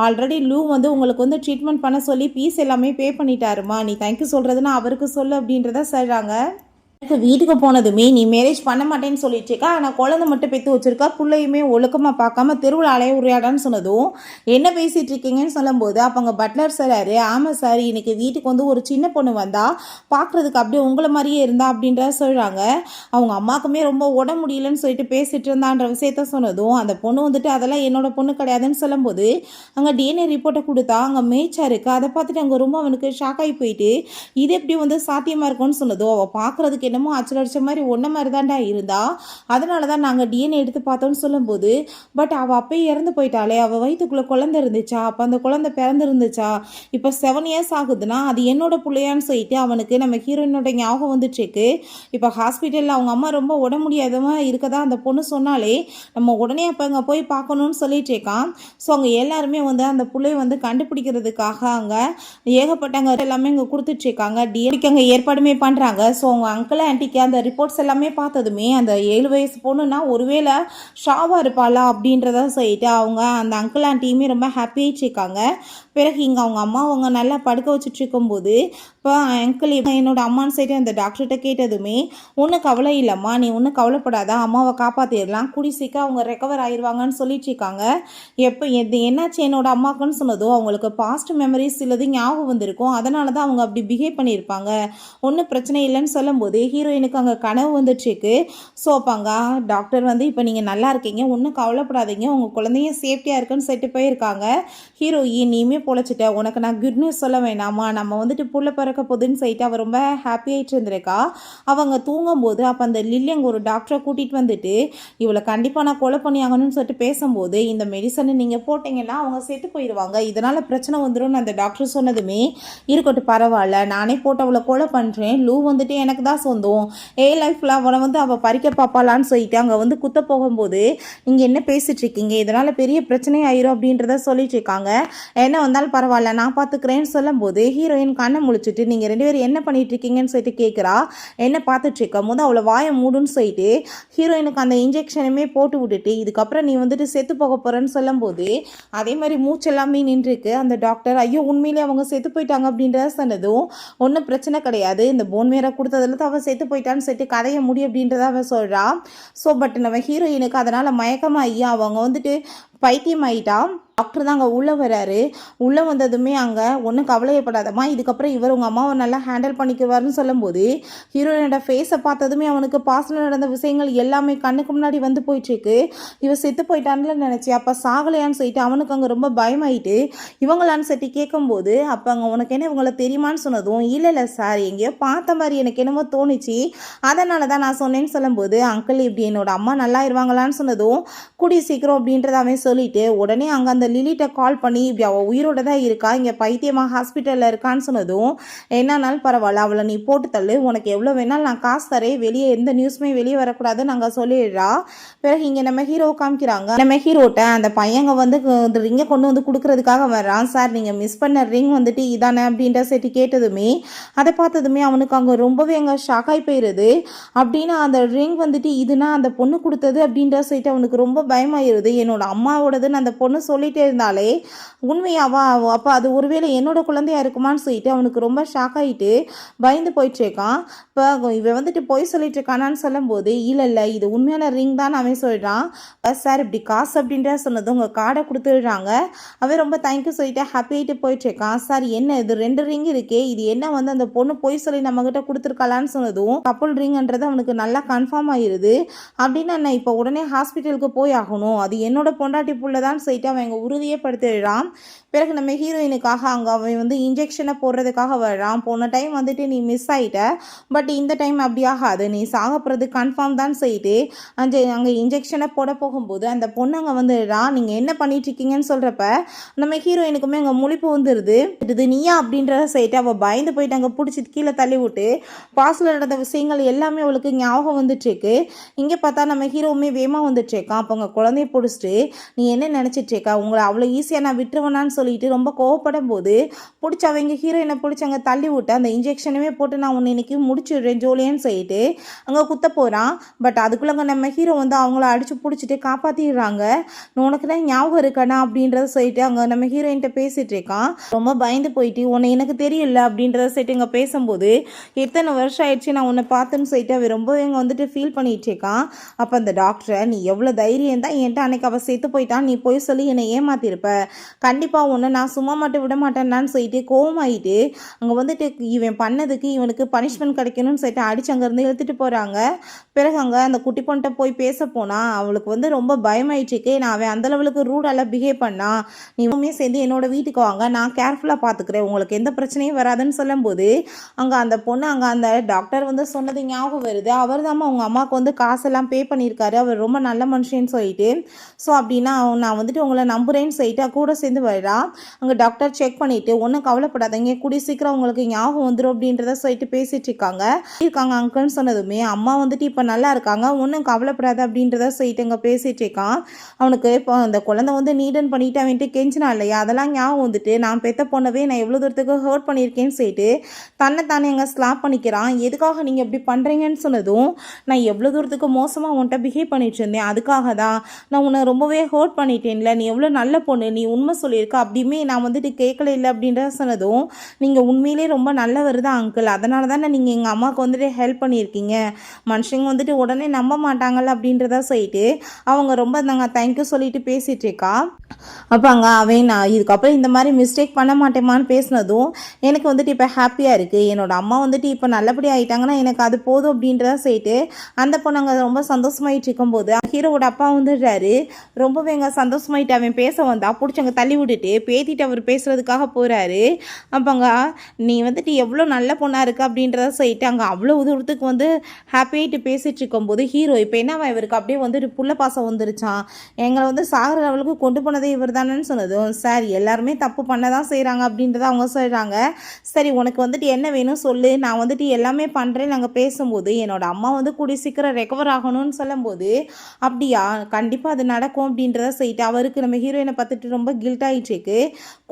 ஆல்ரெடி லூ வந்து உங்களுக்கு வந்து ட்ரீட்மெண்ட் பண்ண சொல்லி பீஸ் எல்லாமே பே பண்ணிட்டாருமா, நீ தேங்க்யூ சொல்கிறதுன்னா அவருக்கு சொல்லு அப்படின்றத சொல்கிறாங்க. வீட்டுக்கு போனதுமே நீ மேரேஜ் பண்ண மாட்டேன்னு சொல்லிட்டு இருக்கா, ஆனால் குழந்தை மட்டும் பெற்று வச்சிருக்கா, பிள்ளையுமே ஒழுக்கமாக பார்க்காம தெருவில் அலைய உரையாடான்னு சொன்னதும் என்ன பேசிட்டு இருக்கீங்கன்னு சொல்லும்போது அப்போ அங்கே பட்லர் சார், ஆமாம் சார், இன்னைக்கு வீட்டுக்கு வந்து ஒரு சின்ன பொண்ணு வந்தா பார்க்குறதுக்கு அப்படியே உங்களை மாதிரியே இருந்தா அப்படின்றத சொல்கிறாங்க. அவங்க அம்மாவுக்குமே ரொம்ப உடம்பு முடியலன்னு சொல்லிட்டு பேசிட்டு இருந்தான்ற விஷயத்த சொன்னதும் அந்த பொண்ணு வந்துட்டு அதெல்லாம் என்னோட பொண்ணு கிடையாதுன்னு சொல்லும்போது அங்கே டிஎன்ஏ ரிப்போர்ட்டை கொடுத்தா அங்கே மேய்ச்சா இருக்குது. அதை பார்த்துட்டு அங்கே ரொம்ப அவனுக்கு ஷாக் ஆகி போயிட்டு இது எப்படி வந்து சாத்தியமாக இருக்கும்னு சொன்னதும் அவள் பார்க்குறதுக்கு என்னமோ அச்சடிச்ச மாதிரி ஒன்றை மாதிரி தான்டா இருந்தா, அதனால தான் நாங்கள் டிஎன்ஏ எடுத்து பார்த்தோம்னு சொல்லும்போது பட் அவள் அப்பயே இறந்து போயிட்டாளே, அவள் வயிற்றுக்குள்ளே குழந்தை இருந்துச்சா, அப்போ அந்த குழந்தை பிறந்திருந்துச்சா, இப்போ 7 இயர்ஸ் ஆகுதுன்னா அது என்னோட பிள்ளையான்னு சொல்லிட்டு அவனுக்கு நம்ம ஹீரோயினோட ஞாபகம் வந்துட்டுருக்கு. இப்போ ஹாஸ்பிட்டலில் அவங்க அம்மா ரொம்ப உடம்பு முடியாதமாக இருக்கதா அந்த பொண்ணு சொன்னாலே நம்ம உடனே அப்போ அங்கே போய் பார்க்கணும்னு சொல்லிட்டு இருக்கான். ஸோ அங்கே எல்லாருமே வந்து அந்த பிள்ளைய வந்து கண்டுபிடிக்கிறதுக்காக அங்கே ஏகப்பட்டவங்க எல்லாமே இங்கே கொடுத்துட்ருக்காங்க. டிஎன்ஏக்கு அங்கே ஏற்பாடுமே பண்ணுறாங்க. ஸோ அவங்க அங்கிள் ஆன்ட்டிக்கு அந்த ரிப்போர்ட்ஸ் எல்லாமே பார்த்ததுமே அந்த 7 வயசு பொண்ணுன்னா ஒருவேளை ஷாவாக இருப்பாளா அப்படின்றத சொல்லிட்டு அவங்க அந்த அங்கிள் ஆன்ட்டியுமே ரொம்ப ஹாப்பியாகிட்டு இருக்காங்க. பிறகு இங்கே அவங்க அம்மா அவங்க நல்லா படுக்க வச்சுட்டு இருக்கும்போது இப்போ அங்கிள் என்னோட அம்மான்னு சொல்லிட்டு அந்த டாக்டர்கிட்ட கேட்டதுமே ஒன்றும் கவலை இல்லைம்மா, நீ ஒன்றும் கவலைப்படாத, அம்மாவை காப்பாற்றிடலாம், கூடி சீக்கிரம் அவங்க ரெக்கவர் ஆயிடுவாங்கன்னு சொல்லிட்டு இருக்காங்க. எப்போ என்னாச்சு என்னோட அம்மாவுக்குன்னு சொன்னதும் அவங்களுக்கு பாஸ்ட் மெமரிஸ் சிலது ஞாபகம் வந்திருக்கும், அதனால தான் அவங்க அப்படி பிஹேவ் பண்ணியிருப்பாங்க, ஒன்றும் பிரச்சனை இல்லைன்னு சொல்லும்போது ஹீரோயினுக்கு அங்கே கனவு வந்துட்டுருக்கு. ஸோ அப்பாங்க டாக்டர் வந்து இப்போ நீங்கள் நல்லா இருக்கீங்க, ஒன்றும் கவலைப்படாதீங்க, உங்கள் குழந்தைய சேஃப்டியாக இருக்குன்னு சொல்லிட்டு போயிருக்காங்க. ஹீரோயின் நீயுமே பொழைச்சிட்ட, உனக்கு நான் குட் நியூஸ் சொல்ல வேணாமா, நம்ம வந்துட்டு புள்ள பிறக்க போதுன்னு சொல்லிட்டு அவள் ரொம்ப ஹாப்பியாகிட்டு இருந்திருக்கா. அவங்க தூங்கும்போது அப்போ அந்த லில்லி அங்கே ஒரு டாக்டரை கூட்டிகிட்டு வந்துட்டு இவளை கண்டிப்பாக நான் கொலை பண்ணி ஆகணும்னு சொல்லிட்டு பேசும்போது இந்த மெடிசனை நீங்கள் போட்டிங்கன்னா அவங்க செத்து போயிடுவாங்க, இதனால் பிரச்சனை வந்துடும் அந்த டாக்டர் சொன்னதுமே இருக்கட்டும் பரவாயில்ல, நானே போட்டு அவளை கொலை பண்ணுறேன், லூ வந்துட்டு எனக்கு தான் சொந்தம், லைஃப்பில் அவளை வந்து அவள் பறிக்க பார்ப்பாளான்னு சொல்லிட்டு அங்கே வந்து குத்த போகும்போது நீங்கள் என்ன பேசிகிட்டு இருக்கீங்க, இதனால் பெரிய பிரச்சனை ஆயிரும் அப்படின்றத சொல்லிட்டு இருக்காங்க. என்ன வந்தாலும் பரவாயில்ல நான் பார்த்துக்கிறேன்னு சொல்லும்போது ஹீரோயின் கண்ணை முழிச்சிட்டு நீங்கள் 2 பேரும் என்ன பண்ணிட்டு இருக்கீங்கன்னு சொல்லிட்டு கேட்குறா. என்ன பார்த்துட்டு இருக்கும் போது அவளை வாயை மூடுன்னு சொல்லிட்டு ஹீரோயினுக்கு அந்த இன்ஜெக்ஷனுமே போட்டு விட்டுட்டு இதுக்கப்புறம் நீ வந்துட்டு செத்து போக போகிறேன்னு சொல்லும்போது அதே மாதிரி மூச்செல்லாமே நின்றுருக்கு. அந்த டாக்டர் ஐயோ உண்மையிலே அவங்க செத்து போயிட்டாங்க அப்படின்றத சொன்னதும் ஒன்றும் பிரச்சனை கிடையாது, இந்த போன் மேரை கொடுத்ததுல தான் அவள் செத்து போயிட்டான்னு சொல்லிட்டு கதையை முடி அப்படின்றத அவள் சொல்கிறா. ஸோ பட் நம்ம ஹீரோயினுக்கு அதனால் மயக்கமாகி அவங்க வந்துட்டு பைத்தியம் ஆகிட்டான். டாக்டர் தான் அங்கே உள்ளே வராரு. உள்ளே வந்ததுமே அங்கே ஒன்றும் கவலையப்படாதம்மா, இதுக்கப்புறம் இவர் உங்கள் அம்மாவை நல்லா ஹேண்டில் பண்ணிக்குவார்னு சொல்லும்போது ஹீரோயினோட ஃபேஸை பார்த்ததுமே அவனுக்கு பாஸ்டில் நடந்த விஷயங்கள் எல்லாமே கண்ணுக்கு முன்னாடி வந்து போயிட்டுருக்கு. இவன் செத்து போயிட்டான்னு நினச்சி அப்போ சாகலையான்னு சொல்லிட்டு அவனுக்கு அங்கே ரொம்ப பயமாயிட்டு இவங்களான்னு சொல்லிட்டு கேட்கும்போது அப்போ அங்கே உனக்கு என்ன இவங்களை தெரியுமான்னு சொன்னதும் இல்லை சார், எங்கேயோ பார்த்த மாதிரி எனக்கு என்னமோ தோணுச்சு, அதனால தான் நான் சொன்னேன்னு சொல்லும்போது அங்கிள் இப்படி என்னோட அம்மா நல்லா இருவாங்களான்னு சொன்னதும் கூடிய சீக்கிரம் அப்படின்றத அவன் சொல்லிட்டு உடனே அங்கே அந்த லிலிட்ட கால் பண்ணி இப்படி அவள் உயிரோட தான் இருக்கா, இங்கே பைத்தியமாக ஹாஸ்பிட்டலில் இருக்கான்னு சொன்னதும் என்னன்னாலும் பரவாயில்ல அவளை நீ போட்டு தள்ளு, உனக்கு எவ்வளோ வேணாலும் நான் காசு தரேன், வெளியே எந்த நியூஸுமே வெளியே வரக்கூடாதுன்னு நாங்கள் சொல்லிடுறா. பிறகு இங்கே நம்ம ஹீரோ காமிக்கிறாங்க. நம்ம ஹீரோட்ட அந்த பையங்க வந்து ரிங்கை கொண்டு வந்து கொடுக்கறதுக்காக வர்றான். சார் நீங்கள் மிஸ் பண்ண ரிங் வந்துட்டு இதானே அப்படின்ற சேர்த்து கேட்டதுமே அதை பார்த்ததுமே அவனுக்கு அங்கே ரொம்பவே அங்கே ஷாக்காகி போயிடுது. அப்படின்னா அந்த ரிங் வந்துட்டு இதுனா அந்த பொண்ணு கொடுத்தது அப்படின்ற சேர்த்து அவனுக்கு ரொம்ப பயமாயிருது. என்னோட அம்மாவோடதுன்னு அந்த பொண்ணு சொல்லிட்டே இருந்தாலே உண்மையாவா, அப்போ அது ஒருவேளை என்னோட குழந்தையா இருக்குமான்னு சொல்லிட்டு அவனுக்கு ரொம்ப ஷாக் ஆகிட்டு பயந்து போயிட்டு இருக்கான். இப்போ இவன் வந்துட்டு போய் சொல்லிட்டு இருக்கானான்னு சொல்லும்போது இல்லை இது உண்மையான ரிங் தான் அவன் சொல்கிறான். சார் இப்படி காசு அப்படின்ற சொன்னது உங்கள் கார்டை கொடுத்துடுறாங்க. அவன் ரொம்ப தேங்க்யூ சொல்லிட்டு ஹாப்பியாகிட்டு போயிட்டு இருக்கான். சார் என்ன இது 2 ரிங் இருக்கே, இது என்ன வந்து அந்த பொண்ணு போய் சொல்லி நம்மகிட்ட கொடுத்துருக்கலான்னு சொன்னதும் கப்புள் ரிங்ன்றது அவனுக்கு நல்லா கன்ஃபார்ம் ஆயிருது. அப்படின்னா நான் இப்போ உடனே ஹாஸ்பிட்டலுக்கு போய் ஆகணும், அது என்னோட பொண்டாட்டி புள்ள தான் சொல்லிட்டு அவன் இங்கே உறுதியே படுத்திடுறான். பிறகு நம்ம ஹீரோயினுக்காக அங்கே அவன் வந்து இன்ஜெக்ஷனை போடுறதுக்காக வர்றான். போன டைம் வந்துட்டு நீ மிஸ் ஆகிட்ட, பட் இந்த டைம் அப்படி ஆகாது, நீ சாக போகிறது கன்ஃபார்ம் தான் சொல்லிட்டு அங்கே இன்ஜெக்ஷனை போட போகும்போது அந்த பொண்ணு அங்கே வந்துடுறான். நீங்கள் என்ன பண்ணிட்டு இருக்கீங்கன்னு சொல்கிறப்ப நம்ம ஹீரோயினுக்குமே அங்கே முழிப்பு வந்துடுது. இது நீயா அப்படின்றத சொல்லிட்டு அவள் பயந்து போயிட்டு அங்கே பிடிச்சிட்டு கீழே தள்ளி விட்டு பாஸில் நடந்த விஷயங்கள் எல்லாமே அவளுக்கு ஞாபகம் வந்துட்டுருக்கு. இங்கே பார்த்தா நம்ம ஹீரோவுமே வேகமாக வந்துட்டுருக்கான். அப்போ அங்கே குழந்தைய பிடிச்சிட்டு நீ என்ன நினச்சிட்டு இருக்கா, உங்களை அவ்வளோ ஈஸியாக நான் விட்டுருவேனான்னு சொல்லிட்டு ரொம்ப கோவப்படும் போது பிடிச்சவங்க ஹீரோயினை பிடிச்சவங்க தள்ளி விட்டு அந்த இன்ஜெக்ஷனுமே போட்டு நான் உன்னை இன்னைக்கு முடிச்சுடுறேன் ஜோலியன்னு சொல்லிட்டு அங்கே குத்த போகிறான். பட் அதுக்குள்ளே நம்ம ஹீரோ வந்து அவங்கள அடித்து பிடிச்சிட்டு காப்பாற்றிடுறாங்க. உனக்கு தான் ஞாபகம் இருக்கானா அப்படின்றத சொல்லிட்டு அங்கே நம்ம ஹீரோயின்கிட்ட பேசிகிட்டு இருக்கான். ரொம்ப பயந்து போயிட்டு உன்னை எனக்கு தெரியல அப்படின்றத சொல்லிட்டு இங்கே பேசும்போது எத்தனை வருஷம் ஆயிடுச்சு நான் உன்னை பார்த்துன்னு சொல்லிட்டு அவன் ரொம்ப இங்கே வந்துட்டு ஃபீல் பண்ணிட்டு இருக்கான். அப்போ அந்த டாக்டரை நீ எவ்வளோ தைரியம் தான் என்கிட்ட அன்னைக்கு அவள் செத்து போயிட்டான், நீ போய் சொல்லி என்னை ஏமாத்திருப்ப, கண்டிப்பாக ஒன்று நான் சும்மா மட்டும் விட மாட்டேன்னான்னு சொல்லிட்டு கோவமாயிட்டு அங்கே வந்துட்டு இவன் பண்ணதுக்கு இவனுக்கு பனிஷ்மெண்ட் கிடைக்கணும்னு சொல்லிட்டு அடிச்சு அங்கேருந்து இழுத்துட்டு போகிறாங்க. பிறகு அங்கே அந்த குட்டி பொண்ணிட்ட போய் பேச போனால் அவளுக்கு வந்து ரொம்ப பயமாயிடுச்சுக்கு. நான் அவன் அந்தளவுக்கு ரூடெல்லாம் பிஹேவ் பண்ணா, நீ உண்மையே சேர்ந்து என்னோட வீட்டுக்கு வாங்க, நான் கேர்ஃபுல்லாக பார்த்துக்கிறேன், உங்களுக்கு எந்த பிரச்சனையும் வராதுன்னு சொல்லும்போது அங்கே அந்த பொண்ணு அங்கே அந்த டாக்டர் வந்து சொன்னது ஞாபகம் வருது. அவர் தான் அவங்க அம்மாவுக்கு வந்து காசெல்லாம் பே பண்ணியிருக்காரு, அவர் ரொம்ப நல்ல மனுஷன்னு சொல்லிட்டு. ஸோ அப்படின்னா நான் வந்துட்டு உங்களை நம்புறேன்னு சொல்லிட்டு கூட சேர்ந்து வரா. அங்கே டாக்டர் செக் பண்ணிவிட்டு ஒன்றும் கவலைப்படாதீங்க, கூடி சீக்கிரம் உங்களுக்கு ஞாபகம் வந்துடும் அப்படின்றத சொல்லிட்டு பேசிகிட்டு இருக்காங்க. அங்கிள்னு சொன்னதுமே அம்மா வந்துட்டு இப்போ நல்லா இருக்காங்க, ஒன்றும் கவலைப்படாத அப்படின்றத சொல்லிட்டு அங்கே பேசிகிட்டு இருக்கான். அவனுக்கு இப்போ அந்த குழந்தை வந்து நீடன் பண்ணிட்டு அவன்ட்டு கெஞ்சினா இல்லையா, அதெல்லாம் ஞாபகம் வந்துட்டு நான் பெத்த பொண்ணவே நான் எவ்வளோ தூரத்துக்கு ஹர்ட் பண்ணியிருக்கேன்னு சொல்லிட்டு தன்னைத்தானே அங்கே ஸ்லாப் பண்ணிக்கிறான். எதுக்காக நீங்கள் இப்படி பண்ணுறீங்கன்னு சொன்னதும் நான் எவ்வளோ தூரத்துக்கு மோசமாக உன்கிட்ட பிஹேவ் பண்ணிட்டு இருந்தேன், அதுக்காக தான் நான் உன்னை ரொம்பவே ஹர்ட் பண்ணிட்டேன்ல, நீ எவ்வளோ நல்ல பொண்ணு, நீ உண்மை சொல்லியிருக்க, அப்படியுமே நான் வந்துட்டு கேட்கல இல்லை அப்படின்றத சொன்னதும் நீங்கள் உண்மையிலே ரொம்ப நல்லவர் தான் அங்கிள், அதனால தானே நீங்கள் எங்கள் அம்மாவுக்கு வந்துட்டு ஹெல்ப் பண்ணியிருக்கீங்க, மனுஷங்க வந்துட்டு உடனே நம்ப மாட்டாங்கல்ல அப்படின்றத சொல்லிட்டு அவங்க ரொம்ப நாங்கள் தேங்க்யூ சொல்லிட்டு பேசிகிட்டு இருக்கா. அப்போ அங்கே அவன் நான் இதுக்கப்புறம் இந்த மாதிரி மிஸ்டேக் பண்ண மாட்டேமான்னு பேசினதும் எனக்கு வந்துட்டு இப்போ ஹாப்பியாக இருக்குது, என்னோட அம்மா வந்துட்டு இப்போ நல்லபடி ஆகிட்டாங்கன்னா எனக்கு அது போதும் அப்படின்றத சொல்லிட்டு அந்த பொண்ணு அங்கே ரொம்ப சந்தோஷமாயிட்டு இருக்கும்போது ஹீரோவோட அப்பா வந்துடுறாரு. ரொம்பவே எங்கள் சந்தோஷமாயிட்டு அவன் பேச வந்தா பிடிச்சவங்க தள்ளி விட்டுட்டு பேத்திட்டு அவர் பேசுகிறதுக்காக போகிறாரு. அப்போங்க நீ வந்துட்டு எவ்வளோ நல்ல பொண்ணாக இருக்குது அப்படின்றத சொல்லிட்டு அங்கே அவ்வளோ தூரத்துக்கு வந்து ஹாப்பியாகிட்டு பேசிகிட்டு இருக்கும்போது ஹீரோ இப்போ என்ன இவருக்கு அப்படியே வந்துட்டு புள்ள பாசம் வந்துருச்சான், எங்களை வந்து சாகிற லெவலுக்கு கொண்டு போனதே இவர் தானேன்னு சொன்னதும் சார் எல்லாருமே தப்பு பண்ண தான் செய்கிறாங்க அப்படின்றத அவங்க சொல்கிறாங்க. சரி உனக்கு வந்துட்டு என்ன வேணும் சொல்லு, நான் வந்துட்டு எல்லாமே பண்ணுறேன். நாங்கள் பேசும்போது என்னோட அம்மா வந்து கூடி சீக்கிரம் ரெக்கவர் ஆகணும்னு சொல்லும்போது அப்படியா கண்டிப்பாக அது நடக்கும் அப்படின்றத சொல்லிட்டு அவருக்கு நம்ம ஹீரோயினை பார்த்துட்டு ரொம்ப கில்ட் ஆகிட்டுருக்கு.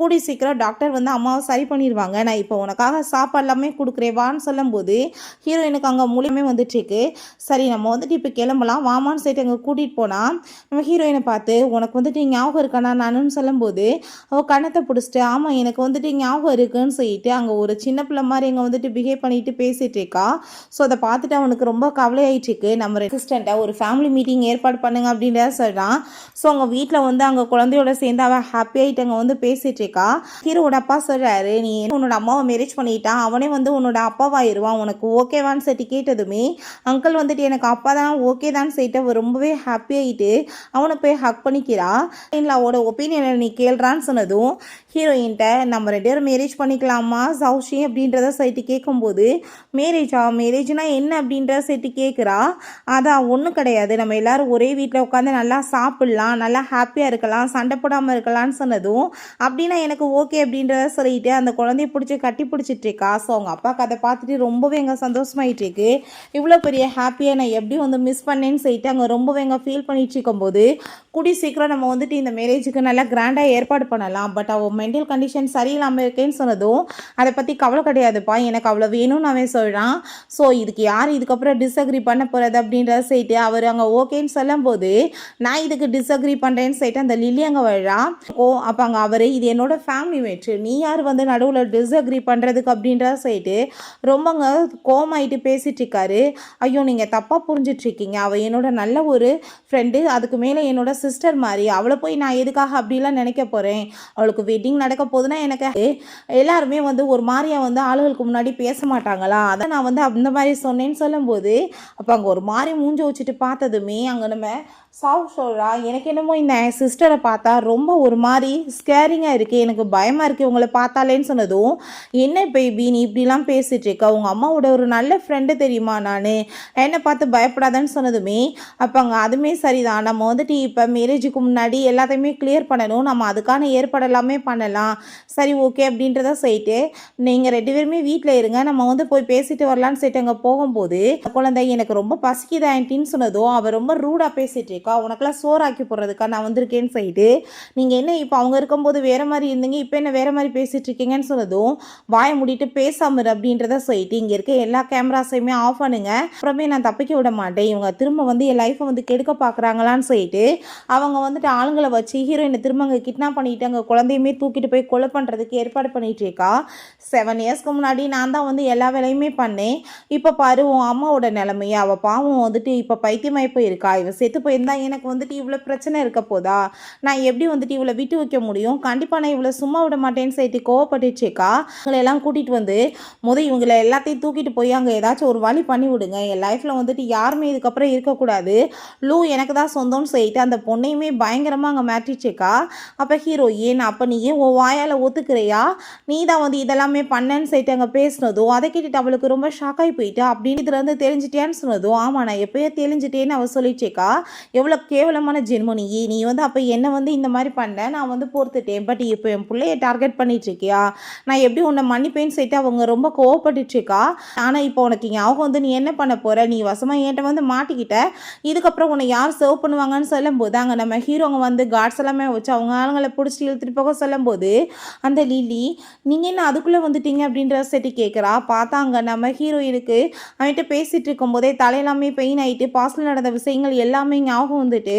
கூடி சீக்கிரம் டாக்டர் வந்து அம்மாவை சரி பண்ணிடுவாங்க, நான் இப்போ உனக்காக சாப்பாடு எல்லாமே கொடுக்குறேன் வான்னு சொல்லும்போது ஹீரோயினுக்கு அங்கே மூலியமே வந்துட்டுருக்கு. சரி நம்ம வந்துட்டு இப்போ கிளம்பலாம் வாமான்னு சொல்லிட்டு அங்கே கூட்டிகிட்டு போனால் நம்ம ஹீரோயினை பார்த்து உனக்கு வந்துட்டு ஞாபகம் இருக்கானா நானுன்னு சொல்லும்போது அவள் கண்ணத்தை பிடிச்சிட்டு ஆமாம் எனக்கு வந்துட்டு ஞாபகம் இருக்குன்னு சொல்லிட்டு அங்கே ஒரு சின்ன பிள்ளை மாதிரி இங்கே வந்துட்டு பிஹேவ் பண்ணிட்டு பேசிகிட்டு இருக்கா. ஸோ அதை பார்த்துட்டு அவனுக்கு ரொம்ப கவலையாயிட்டுருக்கு. நம்ம ரெசிஸ்டண்ட்டாக ஒரு ஃபேமிலி மீட்டிங் ஏற்பாடு பண்ணுங்க அப்படின்றத சொல்கிறான். ஸோ அவங்க வீட்டில் வந்து அங்கே குழந்தையோட சேர்ந்து அவள் ஹாப்பியாகிட்டு அங்கே வந்து பேசிகிட்டு இருக்கா. ஹீரோட அப்பா சொல்கிறாரு நீ உன்னோட அம்மாவை மேரேஜ் பண்ணிட்டான், அவனே வந்து உன்னோட அப்பாவாயிருவான், உனக்கு ஓகேவான்னு சொல்லிட்டு கேட்டதுமே அங்கிள் வந்துட்டு எனக்கு அப்பா தான் ஓகே தான் சொல்லிட்டு அவள் ரொம்பவே ஹாப்பியாகிட்டு அவனை போய் ஹக் பண்ணிக்கிறா. இல்லை அவளோட ஒப்பீனியனை நீ கேள்றான்னு சொன்னதும் ஹீரோயின்ட்ட நம்ம 2 பேரும் மேரேஜ் பண்ணிக்கலாமா சௌஷி அப்படின்றத சொல்லிட்டு கேட்கும்போது மேரேஜ்னா என்ன அப்படின்றத சொல்லிட்டு கேட்குறா. அதான் ஒன்றும் கிடையாது, நம்ம எல்லாரும் ஒரே வீட்டில் உட்காந்து நல்லா சாப்பிட்லாம், நல்லா ஹாப்பியாக இருக்கலாம், சண்டை போடாமல் இருக்கலாம்னு சொன்னதும் அப்படின்னா எனக்கு ஓகே அப்படின்றத சொல்லிட்டு அந்த குழந்தைய பிடிச்சி கட்டி பிடிச்சிட்டு இருக்கா. ஸோ அவங்க அப்பாவுக்கு அதை பார்த்துட்டு ரொம்பவே எங்கே சந்தோஷமாயிட்டு இருக்கு. இவ்வளோ பெரிய ஹாப்பியாக நான் எப்படி வந்து மிஸ் பண்ணேன்னு சொல்லிட்டு அங்கே ரொம்பவே எங்கே ஃபீல் பண்ணிட்டு இருக்கும்போது கூடி சீக்கிரம் நம்ம வந்துட்டு இந்த மேரேஜுக்கு நல்லா கிராண்டாக ஏற்பாடு பண்ணலாம், பட் அவள் மென்டல் கண்டிஷன் சரியில்லாமல் இருக்கேன்னு சொன்னதும் அதை பற்றி கவலை கிடையாதுப்பா, எனக்கு அவ்வளோ வேணும்னு அவன் சொல்கிறான். ஸோ இதுக்கு யார் இதுக்கப்புறம் டிஸ்அக்ரி பண்ண போகிறது அப்படின்றத சொல்லிட்டு அவர் அங்கே ஓகேன்னு சொல்லும்போது நான் இதுக்கு டிஸ்அக்ரி பண்ணுறேன்னு சொல்லிட்டு அந்த லில்லி அங்கே வர்றா. அப்போ அங்கே அவர் இது என்னோட ஃபேமிலி மேட்ரு, நீ யார் வந்து நடுவில் டிஸ்அக்ரி பண்ணுறதுக்கு அப்படின்றத சொல்லிட்டு ரொம்பங்க கோமாயிட்டு பேசிகிட்டு இருக்காரு. ஐயோ நீங்கள் தப்பாக புரிஞ்சிட்ருக்கீங்க, அவள் என்னோட நல்ல ஒரு ஃப்ரெண்டு, அதுக்கு மேலே என்னோட சிஸ்டர் மாதிரி, அவளை போய் நான் எதுக்காக அப்படிலாம் நினைக்க போகிறேன், அவளுக்கு வெட்டிங் நடக்க போதுன்னா எனக்கு எல்லாருமே வந்து ஒரு மாதிரியாக வந்து ஆளுகளுக்கு முன்னாடி பேச மாட்டாங்களா, அதை நான் வந்து அந்த மாதிரி சொன்னேன்னு சொல்லும்போது அப்போ அங்கே ஒரு மாதிரி மூஞ்சி வச்சுட்டு பார்த்ததுமே அங்கே நம்ம சொல்கிறா எனக்கு என்னமோ இந்த சிஸ்டரை பார்த்தா ரொம்ப ஒரு மாதிரி ஸ்கேரிங்காக இருக்குது, எனக்கு பயமாக இருக்குது உங்களை பார்த்தாலேன்னு சொன்னதும் என்ன பேபி நீ இப்படிலாம் பேசிகிட்டு இருக்க, உங்கள் அம்மாவோட ஒரு நல்ல ஃப்ரெண்டு தெரியுமா, நான் என்னை பார்த்து பயப்படாதன்னு சொன்னதுமே அப்போ அங்கே அதுவுமே சரிதான், நம்ம வந்துட்டு இப்போ மேரேஜுக்கு முன்னாடி எல்லாத்தையுமே கிளியர் பண்ணணும், நம்ம அதுக்கான ஏற்பாடு எல்லாமே பண்ணலாம், சரி ஓகே அப்படின்றத சொல்லிட்டு நீங்கள் 2 பேருமே வீட்டில் இருங்க, நம்ம வந்து போய் பேசிட்டு வரலான்னு சொல்லிட்டு அங்கே போகும்போது குழந்தை எனக்கு ரொம்ப பசிக்குது ஆன்ட்டின்னு சொன்னதும் அவள் ரொம்ப ரூடாக பேசிட்டு வச்சிருக்கா, உனக்கெல்லாம் சோறாக்கி போடுறதுக்கா நான் வந்திருக்கேன்னு சொல்லிட்டு, நீங்கள் என்ன இப்போ அவங்க இருக்கும்போது வேறு மாதிரி இருந்தீங்க, இப்போ என்ன வேறு மாதிரி பேசிகிட்டு இருக்கீங்கன்னு சொன்னதும், வாயை மூடிட்டு பேசாமரு அப்படின்றத சொல்லிட்டு இங்கே இருக்க எல்லா கேமராஸையுமே ஆஃப் பண்ணுங்க, அப்புறமே நான் தப்பிக்க விட மாட்டேன், இவங்க திரும்ப வந்து என் லைஃப்பை வந்து கெடுக்க பார்க்குறாங்களான்னு சொல்லிட்டு அவங்க வந்துட்டு ஆளுங்களை வச்சு ஹீரோயினை திரும்ப அங்கே கிட்னாப் பண்ணிட்டு அங்கே குழந்தையுமே தூக்கிட்டு போய் கொலை பண்ணுறதுக்கு ஏற்பாடு பண்ணிட்டு இருக்கா. 7 இயர்ஸ்க்கு முன்னாடி நான் தான் வந்து எல்லா வேலையுமே பண்ணேன், இப்போ பாரு உன் அம்மாவோட நிலைமையை, அவள் பாவம் வந்துட்டு இப்போ பைத்தியமாகி போயிருக்கா, இவள் செத்து போயிருந்தா எனக்கு வந்துட்டு இவ்வளோ பிரச்சனை இருக்க போதா, நான் எப்படி வந்துட்டு இவளை விட்டு வைக்க முடியும், கண்டிப்பாக நான் இவளை சும்மா விட மாட்டேன்னு சொல்லிட்டு கோவப்பட்டுச்சேக்கா. இவங்களை எல்லாம் கூட்டிகிட்டு வந்து இவங்களை எல்லாத்தையும் தூக்கிட்டு போய் அங்கே ஏதாச்சும் ஒரு வழி பண்ணி விடுங்க, என் லைஃப்பில் வந்துட்டு யாருமே இதுக்கப்புறம் இருக்கக்கூடாது, லூ எனக்கு தான் சொந்தம்னு சொல்லிட்டு அந்த பொண்ணையுமே பயங்கரமாக அங்கே மாற்றிச்சேக்கா. அப்போ ஹீரோயின் அப்போ நீ உன் வாயால் ஒத்துக்கிறையா, நீ தான் வந்து இதெல்லாமே பண்ணேன்னு சொல்லிட்டு அங்கே பேசினதும் அதை கேட்டுட்டு அவளுக்கு ரொம்ப ஷாக்காகி போயிட்டா. அப்படின்னு இதுலேருந்து தெரிஞ்சிட்டேன்னு சொன்னதும் ஆமாம் நான் எப்போயோ தெரிஞ்சிட்டேன்னு அவள் சொல்லிச்சேக்கா. எவ்வளோ கேவலமான ஜென்மோ நீ வந்து அப்போ என்னை வந்து இந்த மாதிரி பண்ண, நான் வந்து பொறுத்துட்டேன், பட் இப்போ என் பிள்ளைய டார்கெட் பண்ணிட்டுருக்கியா, நான் எப்படி உன்னை மன்னிப்பேன்னு சொல்லிட்டு அவங்க ரொம்ப கோவப்பட்டுச்சுக்கா. ஆனால் இப்போ உனக்கு ஞாபகம் வந்து நீ என்ன பண்ண போகிற, நீ வசமாக என்கிட்ட வந்து மாட்டிக்கிட்ட, இதுக்கப்புறம் உன்னை யார் சர்வ் பண்ணுவாங்கன்னு சொல்லும்போது அங்கே நம்ம ஹீரோங்க வந்து கார்ட்ஸ் எல்லாமே வச்சு அவங்க ஆளுங்களை பிடிச்சி இழுத்துட்டு போக சொல்லும்போது அந்த லில்லி நீங்கள் என்ன அதுக்குள்ளே வந்துட்டீங்க அப்படின்ற செட்டி கேட்குறா. பார்த்தா அங்கே நம்ம ஹீரோயினுக்கு அவன்கிட்ட பேசிகிட்டு இருக்கும்போதே தலையெல்லாமே பெயின் ஆகிட்டு பாஸ்டில் நடந்த விஷயங்கள் எல்லாமே ஞாபகம் வந்துட்டு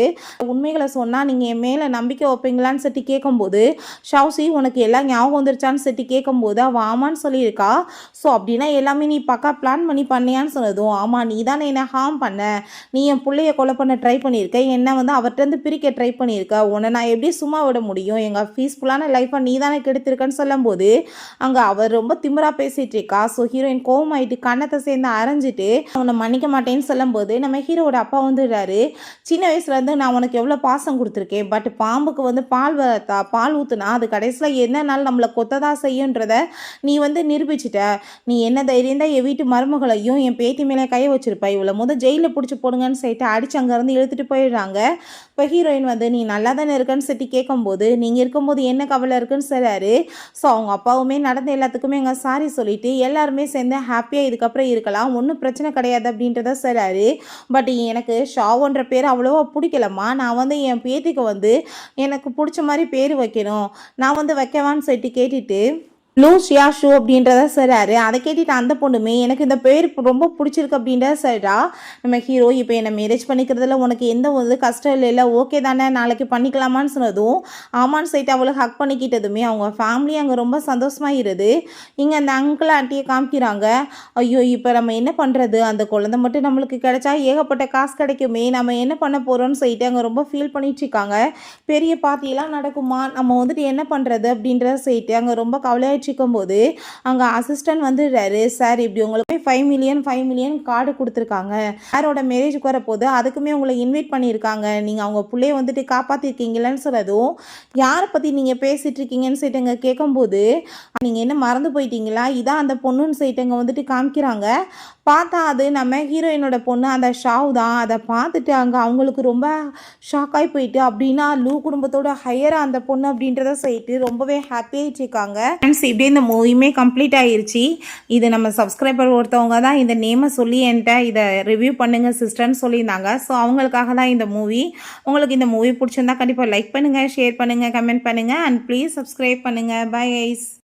உண்மைகளை சொன்னால் நீங்கள் என் மேலே நம்பிக்கை வைப்பீங்களான்னு செட்டி கேட்கும்போது ஷவுசி உனக்கு எல்லாம் ஞாபகம் வந்துருச்சான்னு செட்டி கேட்கும்போது அவள் ஆமான்னு சொல்லியிருக்கா. ஸோ அப்படின்னா எல்லாமே நீ பக்கா பிளான் பண்ணி பண்ணியான்னு சொன்னதும் ஆமாம் நீ தானே என்னை ஹார்ம் பண்ண, நீ என் பிள்ளைய கொலை பண்ண ட்ரை பண்ணியிருக்க, என்னை வந்து அவர்கிட்ட பிரிக்க ட்ரை பண்ணியிருக்க, உன்னை நான் எப்படி சும்மா விட முடியும், எங்கள் பீஸ்ஃபுல்லான லைஃப்பை நீ தானே கெடுத்திருக்கன்னு சொல்லும்போது அங்கே அவர் ரொம்ப திமிரா பேசிகிட்டு இருக்கா. ஸோ ஹீரோயின் கோவம் ஆகிட்டு கண்ணத்தை சேர்ந்து அரைஞ்சிட்டு அவனை மன்னிக்க மாட்டேன்னு சொல்லும்போது நம்ம ஹீரோட அப்பா வந்துடுறாரு. சின்ன வயசுலேருந்து நான் உனக்கு எவ்வளோ பாசம் கொடுத்துருக்கேன், பட் பாம்புக்கு வந்து பால் ஊற்றுனா அது கடைசியில் என்னன்னாலும் நம்மளை கொத்ததா செய்யுன்றத நீ வந்து நிரூபிச்சிட்ட, நீ என்ன தைரியம் தான் என் வீட்டு மருமகளையும் என் பேத்தி மேலே கையை வச்சிருப்ப, இவ்வளோ முதல் ஜெயிலில் பிடிச்சி போடுங்கன்னு சொல்லிட்டு அடிச்சு அங்கேருந்து இழுத்துட்டு போயிடுறாங்க. இப்போ ஹீரோயின் வந்து நீ நல்லா தானே இருக்கன்னு சொல்லி கேட்கும்போது நீங்கள் இருக்கும்போது என்ன கவலை இருக்குன்னு சொல்கிறாரு. ஸோ அவங்க அப்பாவுமே நடந்த எல்லாத்துக்குமே அங்கே சாரி சொல்லிவிட்டு எல்லாருமே சேர்ந்து ஹாப்பியாக இதுக்கப்புறம் இருக்கலாம், ஒன்றும் பிரச்சனை கிடையாது அப்படின்றத சொல்கிறாரு. பட் எனக்கு ஷாவோன்ற பேர் அவ்வளோவா பிடிக்கலம்மா, நான் வந்து என் பேத்திக்கு வந்து எனக்கு பிடிச்ச மாதிரி பேர் வைக்கணும், நான் வந்து வைக்கவான்னு சொல்லிட்டு கேட்டுட்டு லூசியா ஷூ அப்படின்றத சொல்கிறாரு. அதை கேட்டுட்டு அந்த பொண்ணுமே எனக்கு இந்த பேர் ரொம்ப பிடிச்சிருக்கு அப்படின்றத சொல்கிறா. நம்ம ஹீரோ இப்போ என்னை மேரேஜ் பண்ணிக்கிறதுல உனக்கு எந்த ஒரு கஷ்டம் இல்லை, ஓகே தானே நாளைக்கு பண்ணிக்கலாமான்னு சொன்னதும் ஆமான்னு சொல்லிட்டு அவளை ஹக் பண்ணிக்கிட்டதுமே அவங்க ஃபேமிலி அங்கே ரொம்ப சந்தோஷமாகிடுது. இங்கே அந்த அங்கிள் ஆண்டியை காமிக்கிறாங்க. ஐயோ இப்போ நம்ம என்ன பண்ணுறது, அந்த குழந்தை மட்டும் நம்மளுக்கு கிடைச்சா ஏகப்பட்ட காசு கிடைக்குமே, நம்ம என்ன பண்ண போகிறோம்னு சொல்லிட்டு அங்கே ரொம்ப ஃபீல் பண்ணிட்டு இருக்காங்க. பெரிய பார்ட்டியெல்லாம் நடக்குமா, நம்ம வந்துட்டு என்ன பண்ணுறது அப்படின்றத சொல்லிட்டு அங்கே ரொம்ப கவலையாயிடுச்சு போது அங்கே அசிஸ்டன்ட் வந்துடுறாரு. சார் இப்படி உங்களுக்கு 5 மில்லியன் கார்டு கொடுத்துருக்காங்க, யாரோட மேரேஜுக்கு வரப்போது அதுக்குமே உங்களை இன்வைட் பண்ணியிருக்காங்க, நீங்கள் அவங்க பிள்ளைய வந்துட்டு காப்பாற்றிருக்கீங்களன்னு சொன்னதும் யாரை பற்றி நீங்கள் பேசிகிட்டு இருக்கீங்கன்னு சொல்லிட்டு அங்கே கேட்கும்போது நீங்கள் என்ன மறந்து போயிட்டீங்களா, இதான் அந்த பொண்ணுன்னு சொல்லிட்டு அங்கே வந்துட்டு காமிக்கிறாங்க. பார்த்தா அது நம்ம ஹீரோயினோட பொண்ணு அந்த ஷாவ் தான். அதை பார்த்துட்டு அங்கே அவங்களுக்கு ரொம்ப ஷாக்காகி போயிட்டு அப்படின்னா லூ குடும்பத்தோட ஹையராக அந்த பொண்ணு அப்படின்றத சொல்லிட்டு ரொம்பவே ஹாப்பியாகிட்டு இருக்காங்க. ஃப்ரெண்ட்ஸ் இப்படியே இந்த மூவியுமே கம்ப்ளீட் ஆகிருச்சு. இது நம்ம சப்ஸ்கிரைபர் ஒருத்தவங்க தான் இந்த நேமை சொல்லி என்கிட்ட இதை ரிவ்யூ பண்ணுங்கள் சிஸ்டர்னு சொல்லியிருந்தாங்க. ஸோ அவங்களுக்காக தான் இந்த மூவி. உங்களுக்கு இந்த மூவி பிடிச்சிருந்தா கண்டிப்பாக லைக் பண்ணுங்கள், ஷேர் பண்ணுங்கள், கமெண்ட் பண்ணுங்கள் அண்ட் ப்ளீஸ் சப்ஸ்கிரைப் பண்ணுங்கள். Bye guys.